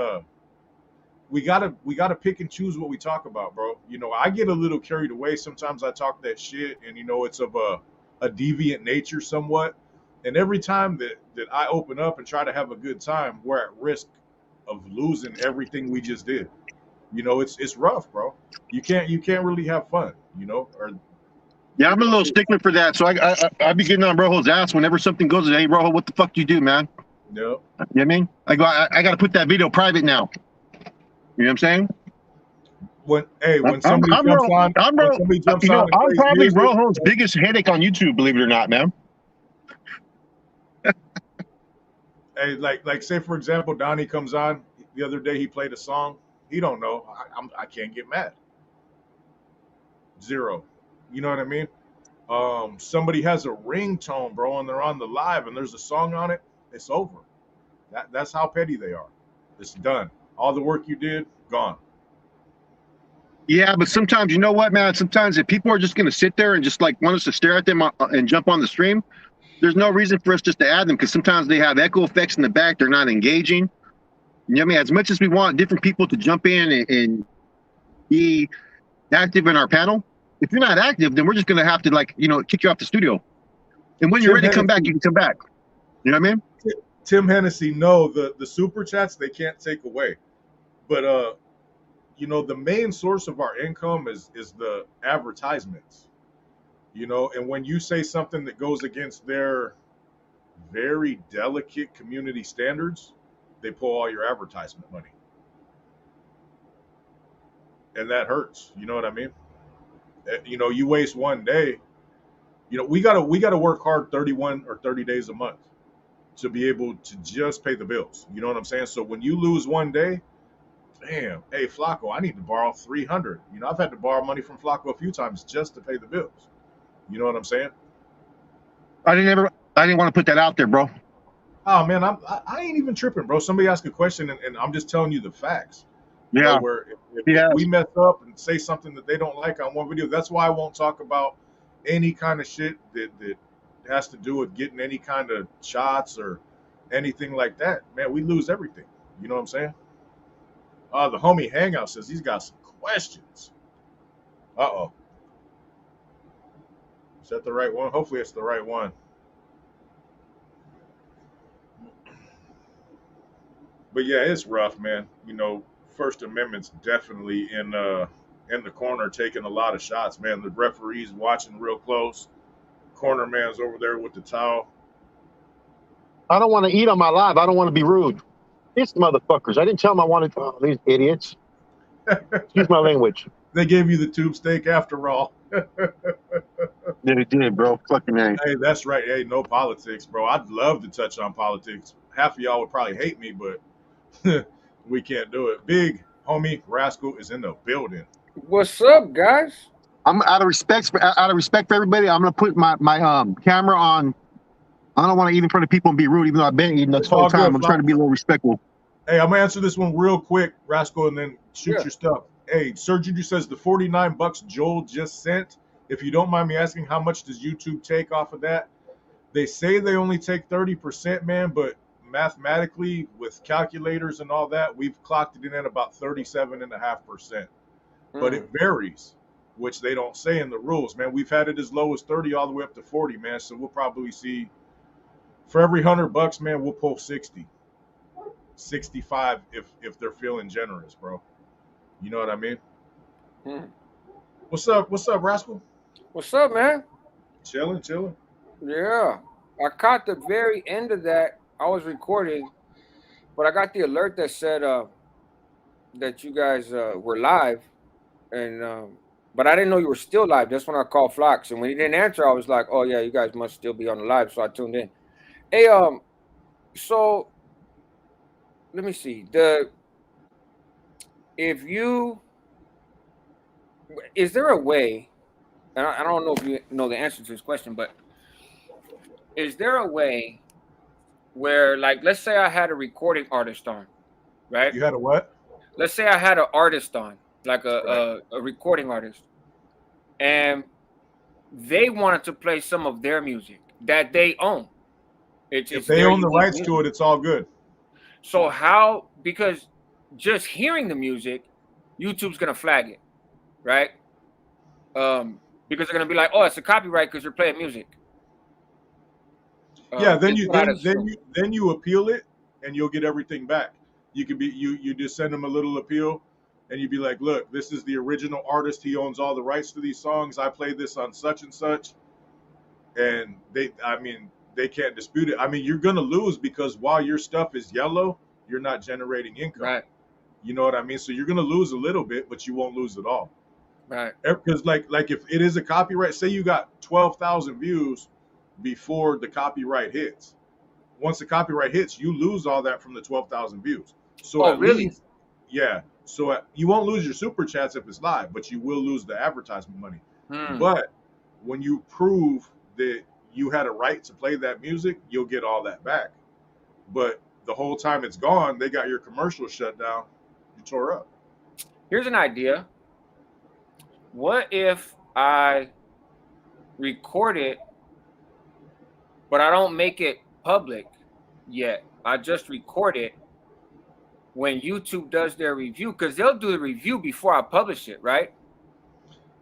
we gotta pick and choose what we talk about, bro. I get a little carried away. Sometimes I talk that shit, and it's of a deviant nature somewhat. And every time that I open up and try to have a good time, we're at risk of losing everything we just did. It's rough, bro. You can't really have fun, or yeah, I'm a little stickler for that. So I be getting on Rojo's ass whenever something goes. Hey, Rojo, what the fuck do you do, man? Yeah. You know what I mean? I got to put that video private now. You know what I'm saying? When somebody jumps on, I'm probably Rojo's biggest headache on YouTube, believe it or not, man. Hey, like say for example, Donnie comes on the other day. He played a song. He don't know. I can't get mad. Zero. You know what I mean? Somebody has a ringtone, bro, and they're on the live, and there's a song on it. It's over. That's how petty they are. It's done. All the work you did, gone. Yeah, but sometimes, you know what, man? Sometimes if people are just going to sit there and just like want us to stare at them and jump on the stream, there's no reason for us just to add them because sometimes they have echo effects in the back. They're not engaging. You know what I mean? As much as we want different people to jump in and be active in our panel, if you're not active, then we're just going to have to kick you off the studio. And when you're ready to come back, you can come back. You know what I mean? Tim Hennessy, no, the super chats they can't take away. But the main source of our income is the advertisements. And when you say something that goes against their very delicate community standards, they pull all your advertisement money. And that hurts. You know what I mean? You know, you waste one day. You know, we gotta work hard 31 or 30 days a month to be able to just pay the bills. You know what I'm saying? So when you lose one day, damn, hey Flacco, I need to borrow 300. You know, I've had to borrow money from Flacco a few times just to pay the bills. You know what I'm saying? I didn't want to put that out there, bro. Oh man, I ain't even tripping, bro. Somebody ask a question and I'm just telling you the facts. You know, Yeah, where if yeah. we mess up and say something that they don't like on one video, that's why I won't talk about any kind of shit that has to do with getting any kind of shots or anything like that. Man, we lose everything. You know what I'm saying? The homie Hangout says he's got some questions. Uh-oh. Is that the right one? Hopefully it's the right one. But yeah, it's rough, man. You know, First Amendment's definitely in the corner taking a lot of shots, man. The referee's watching real close. Corner man's over there with the towel. I don't want to eat on my live. I don't want to be rude. These motherfuckers. I didn't tell them I wanted. Oh, these idiots. Excuse my language. They gave you the tube steak after all. Yeah, they did, bro. Fucking man. Hey, that's right. Hey, no politics, bro. I'd love to touch on politics. Half of y'all would probably hate me, but we can't do it. Big homie Rascal is in the building. What's up, guys? I'm out of respect for everybody. I'm gonna put my camera on. I don't want to eat in front of people and be rude, even though I've been eating this It's all whole time. good, I'm trying to be a little respectful. Hey, I'm gonna answer this one real quick, Rascal, and then shoot Yeah. your stuff. Hey, Sir Juju says the $49 Joel just sent. If you don't mind me asking, how much does YouTube take off of that? They say they only take 30%, man, but mathematically, with calculators and all that, we've clocked it in at about 37.5%. But it varies, which they don't say in the rules, man. We've had it as low as 30 all the way up to 40, man. So we'll probably see for every $100, man, we'll pull 60. 65 if they're feeling generous, bro. You know what I mean? Hmm. What's up? What's up, Rascal? What's up, man? Chilling, chilling. Yeah. I caught the very end of that. I was recording, but I got the alert that said that you guys were live, and but I didn't know you were still live. That's when I called Flox, and when he didn't answer, I was like, "Oh yeah, you guys must still be on the live." So I tuned in. Hey, so let me see. If you is there a way? And I don't know if you know the answer to this question, but is there a way where, like, let's say I had a recording artist on, right? You had a what? Let's say I had an artist on, like Right. a recording artist, and they wanted to play some of their music that they own. If It's they their own the unique rights music. to it, it's all good. So how? Because just hearing the music, YouTube's gonna flag it, right? Because they're gonna be like, "Oh, it's a copyright because you're playing music." Yeah, then Is you what I'd then then assume. you then you appeal it and you'll get everything back. You could be you just send them a little appeal and you'd be like, look, this is the original artist. He owns all the rights to these songs. I played this on such and such. And they can't dispute it. I mean, you're gonna lose because while your stuff is yellow, you're not generating income. Right, You know what I mean? So you're gonna lose a little bit, but you won't lose it all. right. Because like if it is a copyright, say you got 12,000 views before the copyright hits. Once the copyright hits, you lose all that from the 12,000 views. So Oh, at really? least, yeah. So you won't lose your super chats if it's live, but you will lose the advertisement money. Hmm. But when you prove that you had a right to play that music, you'll get all that back. But the whole time it's gone, they got your commercial shut down. You tore up. Here's an idea. What if I record it, but I don't make it public yet? I just record it when YouTube does their review, because they'll do the review before I publish it, right?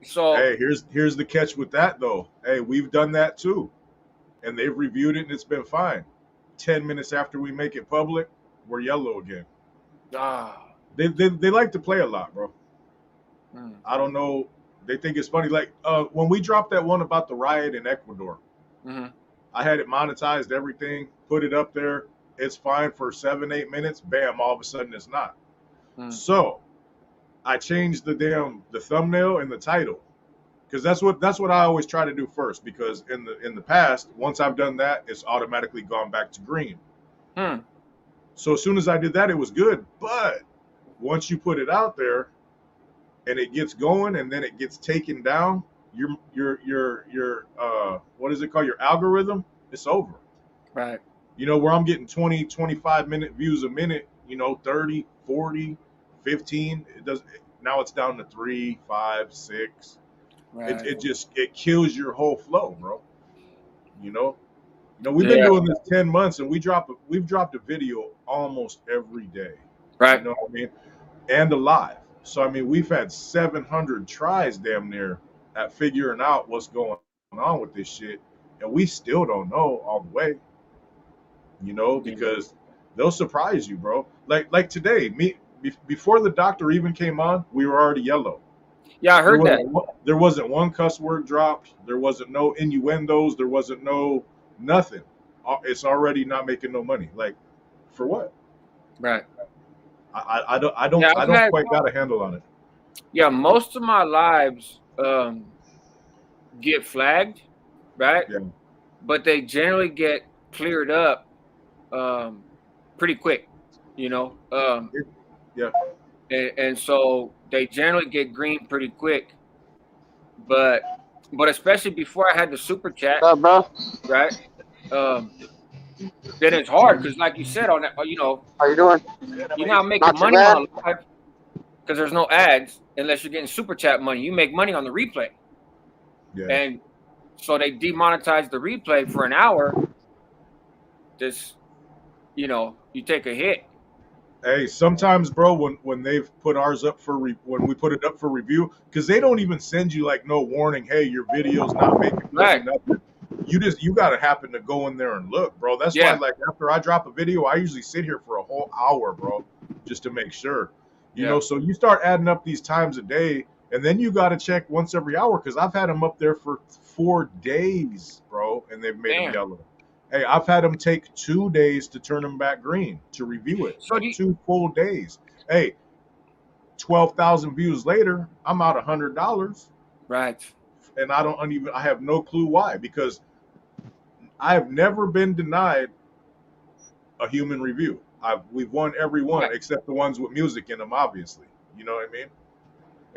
So, Hey, here's the catch with that though. Hey, we've done that too, and they've reviewed it and it's been fine. 10 minutes after we make it public, we're yellow again. They like to play a lot, bro. I don't know. They think it's funny. Like when we dropped that one about the riot in Ecuador, mhm. I had it monetized, everything, put it up there. It's fine for 7-8 minutes. Bam! All of a sudden, it's not. So I changed the thumbnail and the title because that's what I always try to do first. Because in the past, once I've done that, it's automatically gone back to green. So as soon as I did that, it was good. But once you put it out there, and it gets going, and then it gets taken down, your what is it called? Your algorithm, it's over. Right. You know, where I'm getting 20, 25-minute views a minute, 30, 40, 15. It does now it's down to 3, 5, 6. Right. It kills your whole flow, bro. We've been doing this 10 months, and we've dropped a video almost every day. Right. You know what I mean? And alive. So I mean, we've had 700 tries damn near at figuring out what's going on with this shit, and we still don't know all the way. Because they'll surprise you, bro. Like today, before the doctor even came on, we were already yellow. Yeah, I heard that. There wasn't one cuss word dropped. There wasn't no innuendos. There wasn't no nothing. It's already not making no money. Like, for what? Right. I don't quite got a handle on it. Yeah, most of my lives get flagged, right? Yeah. But they generally get cleared up pretty quick, Yeah. And so they generally get green pretty quick. But especially before I had the super chat, bro? Right? Then it's hard because, like you said, on that, How you doing? you're not making money on live because there's no ads unless you're getting super chat money. You make money on the replay. Yeah. And so they demonetize the replay for an hour. Just, you take a hit. Hey, sometimes, bro, when they've put ours up when we put it up for review, because they don't even send you like no warning. Hey, your video's not making nothing. You gotta happen to go in there and look, bro. That's why, like, after I drop a video, I usually sit here for a whole hour, bro, just to make sure. You know, so you start adding up these times a day, and then you gotta check once every hour, because I've had them up there for 4 days, bro, and they've made them yellow. Hey, I've had them take 2 days to turn them back green to review it. So 2 full days. Hey, 12,000 views later, I'm out $100. Right. And I have no clue why, because I have never been denied a human review. We've won every one except the ones with music in them, obviously. You know what I mean?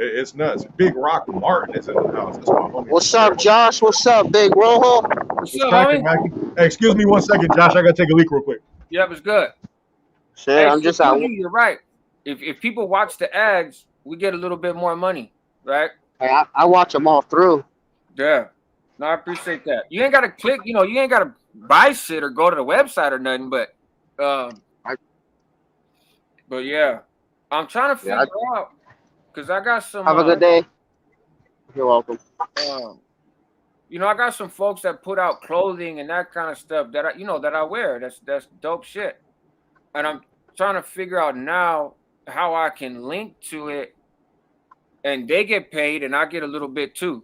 It's nuts. Big Rock Martin is in the house. That's my homie. What's up, Josh? What's up, Big Rojo? What's up, homie? Hey, excuse me 1 second, Josh. I gotta take a leak real quick. Yeah, it's good. Shit, hey, I'm just out. You're right. If people watch the ads, we get a little bit more money, right? Hey, I watch them all through. Yeah. No, I appreciate that. You ain't gotta click. You ain't gotta buy shit or go to the website or nothing. But yeah, I'm trying to figure out because I got some. Have a good day. You're welcome. I got some folks that put out clothing and that kind of stuff that I wear. That's dope shit. And I'm trying to figure out now how I can link to it, and they get paid, and I get a little bit too.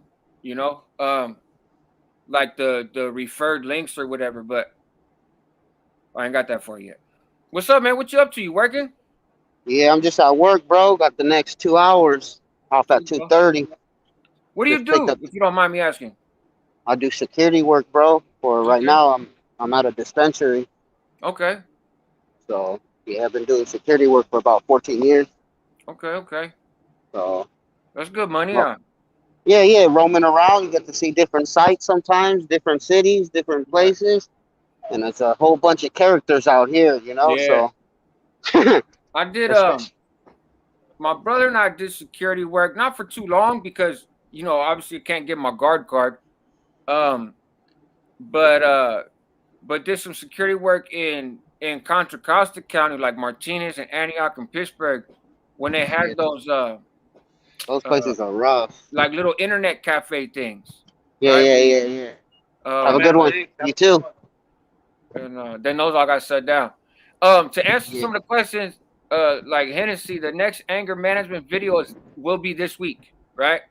Like the referred links or whatever. But I ain't got that for you yet. What's up, man? What you up to? You working? Yeah, I'm just at work, bro. Got the next 2 hours off at 2:30. What do you do, if you don't mind me asking? I do security work, bro. Right now, I'm at a dispensary. Okay. So yeah, I've been doing security work for about 14 years. Okay. So that's good money, huh? Yeah. Roaming around, you get to see different sites sometimes, different cities, different places, and it's a whole bunch of characters out here, Yeah. So I did. My brother and I did security work, not for too long because obviously can't get my guard card. But did some security work in Contra Costa County, like Martinez and Antioch and Pittsburgh, when they had those places are rough, like little internet cafe things. Yeah. Have a good one. You too. And then those all got shut down. To answer some of the questions, like Hennessy, the next anger management video will be this week, right?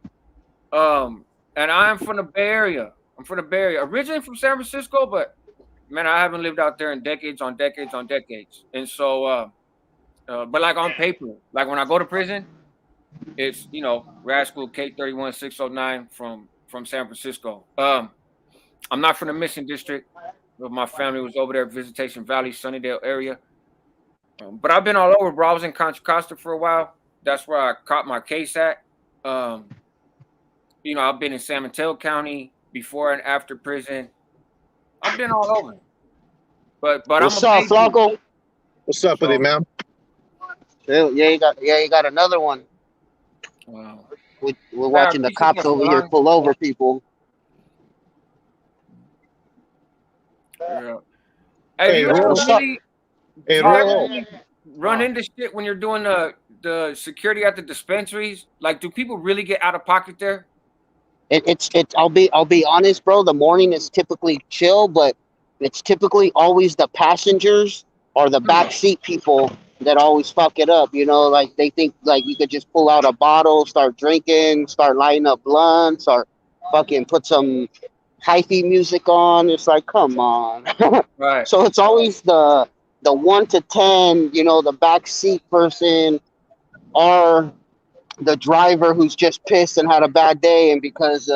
And I'm from the Bay Area. Originally from San Francisco, but man, I haven't lived out there in decades on decades. And so, but like on paper, like when I go to prison, it's Rascal K31609 from from San Francisco. I'm not from the Mission District, but my family was over there, Visitation Valley, Sunnydale area. But I've been all over, bro. I was in Contra Costa for a while. That's where I caught my case at. You know, I've been in San Mateo County before and after prison. I've been all over. But What's I'm a up, big dude. Flacco? What's up with it, man? Yeah, you got another one. Wow. We're watching the cops over here pull over people. Yeah. Hey, you run into shit when you're doing the security at the dispensaries? Like, do people really get out of pocket there? It's I'll be honest, bro. The morning is typically chill, but it's typically always the passengers or the backseat people that always fuck it up. You know, like they think like you could just pull out a bottle, start drinking, start lighting up blunts, or fucking put some hyphy music on. It's like, come on. Right. So it's always the 1 to 10, you know, the backseat person or the driver who's just pissed and had a bad day, and because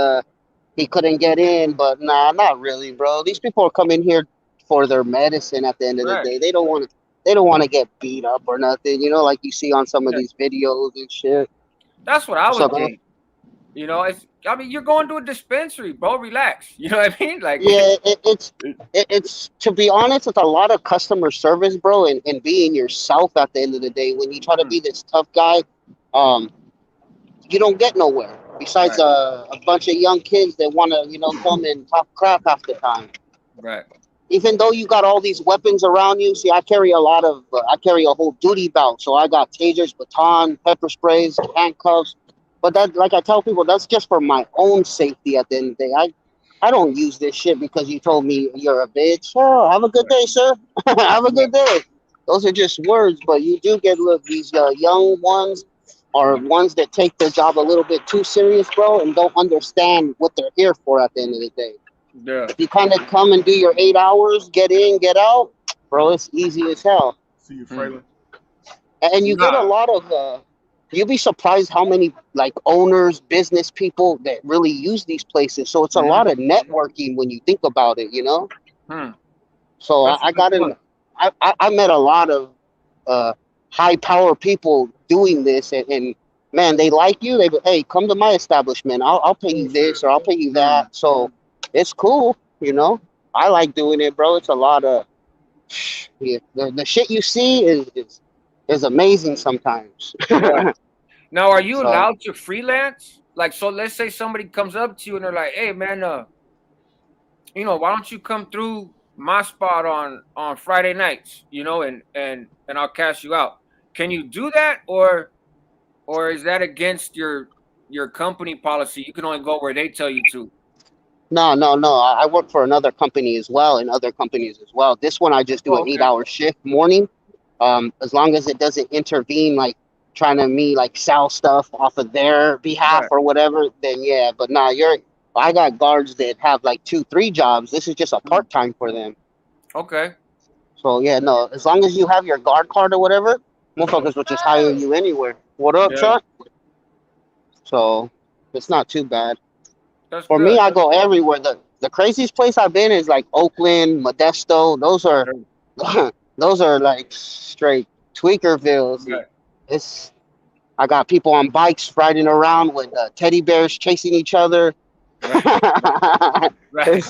he couldn't get in. But nah, not really, bro. These people are coming here for their medicine. At the end of the day, they don't want to get beat up or nothing. You know, like you see on some of these videos and shit. That's what I would think. You know, I mean, you're going to a dispensary, bro. Relax. You know what I mean? Like, yeah, it's to be honest, it's a lot of customer service, bro, and being yourself. At the end of the day, when you try to be this tough guy, you don't get nowhere. Besides a bunch of young kids that want to, you know, come and talk crap half the time. Right. Even though you got all these weapons around you, see, I carry a whole duty belt. So I got tasers, baton, pepper sprays, handcuffs. But that, like I tell people, that's just for my own safety. At the end of the day, I don't use this shit because you told me you're a bitch. Oh, have a good day, sir. Have a good day. Those are just words, but you do get these young ones or ones that take their job a little bit too serious, bro, and don't understand what they're here for at the end of the day. Yeah. If you kind of come and do your 8 hours, get in, get out, bro, it's easy as hell. See you, Fraylin. And you get a lot of, you'll be surprised how many like owners, business people that really use these places. So it's a lot of networking when you think about it, you know? So I met a lot of high power people doing this, and man, they like you. Hey, come to my establishment. I'll pay you this or I'll pay you that. So it's cool, you know. I like doing it, bro. It's a lot of the shit you see is amazing sometimes. Now, are you allowed to freelance? Like, so let's say somebody comes up to you and they're like, "Hey, man, you know, why don't you come through my spot on Friday nights, you know, and I'll cash you out." Can you do that, or is that against your company policy? You can only go where they tell you to. No. I work for another company as well, and other companies as well. This one I just do an 8-hour shift morning. As long as it doesn't intervene, like trying to sell stuff off of their behalf or whatever, then yeah. But nah, I got guards that have like 2-3 jobs. This is just a part-time for them. Okay. So yeah, no, as long as you have your guard card or whatever, motherfuckers will just hire you anywhere. What up, Chuck? So it's not too bad. For me, I go everywhere. The craziest place I've been is like Oakland, Modesto. Those are like straight tweakervilles. Right. I got people on bikes riding around with teddy bears chasing each other. Right.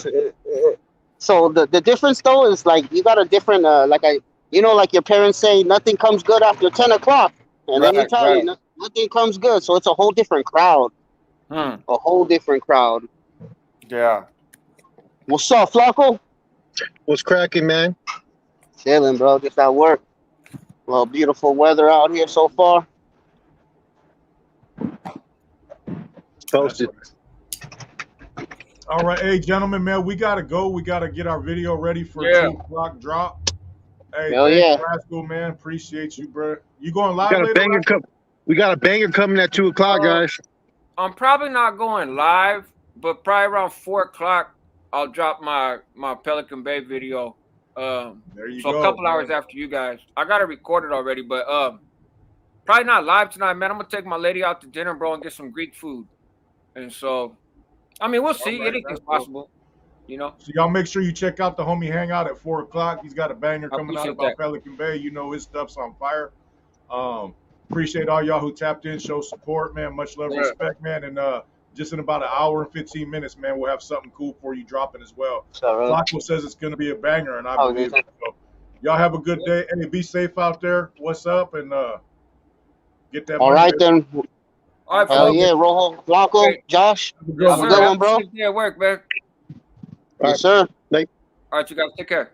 So the difference though is like you got a different like your parents say nothing comes good after 10 o'clock, and then you tell you nothing comes good. So it's a whole different crowd. A whole different crowd. Yeah. What's up, Flacco? What's cracking, man? Chilling, bro. Just at work. Well, beautiful weather out here so far. Posted. All right, hey gentlemen, man, we gotta go. We gotta get our video ready for 2 o'clock drop. Hey, thanks, Rascal, man. Appreciate you, bro. You going live later? We got a banger coming at 2 o'clock, guys. I'm probably not going live, but probably around 4 o'clock, I'll drop my Pelican Bay video. There you go. So a couple hours after you guys. I got it recorded already, but probably not live tonight, man. I'm gonna take my lady out to dinner, bro, and get some Greek food. And so I mean, we'll see. Alright, Anything's that's dope. possible. You know. So y'all make sure you check out the homie hangout at 4:00. He's got a banger I coming out appreciate about that. Pelican Bay. You know his stuff's on fire. Appreciate all y'all who tapped in, show support, man. Much love, Yeah. respect, man. And just in about an hour and 15 minutes, man, we'll have something cool for you dropping as well. Flacco says it's gonna be a banger, and I believe it. So y'all have a good day. Hey, be safe out there. What's up? And get that All money. right then. All right, Hell folks. yeah, Rojo, Blanco, Okay. Josh. Have a good Have a one, good man. one, bro. Have a good day at work, man. Yes, sir. All right, you guys take care.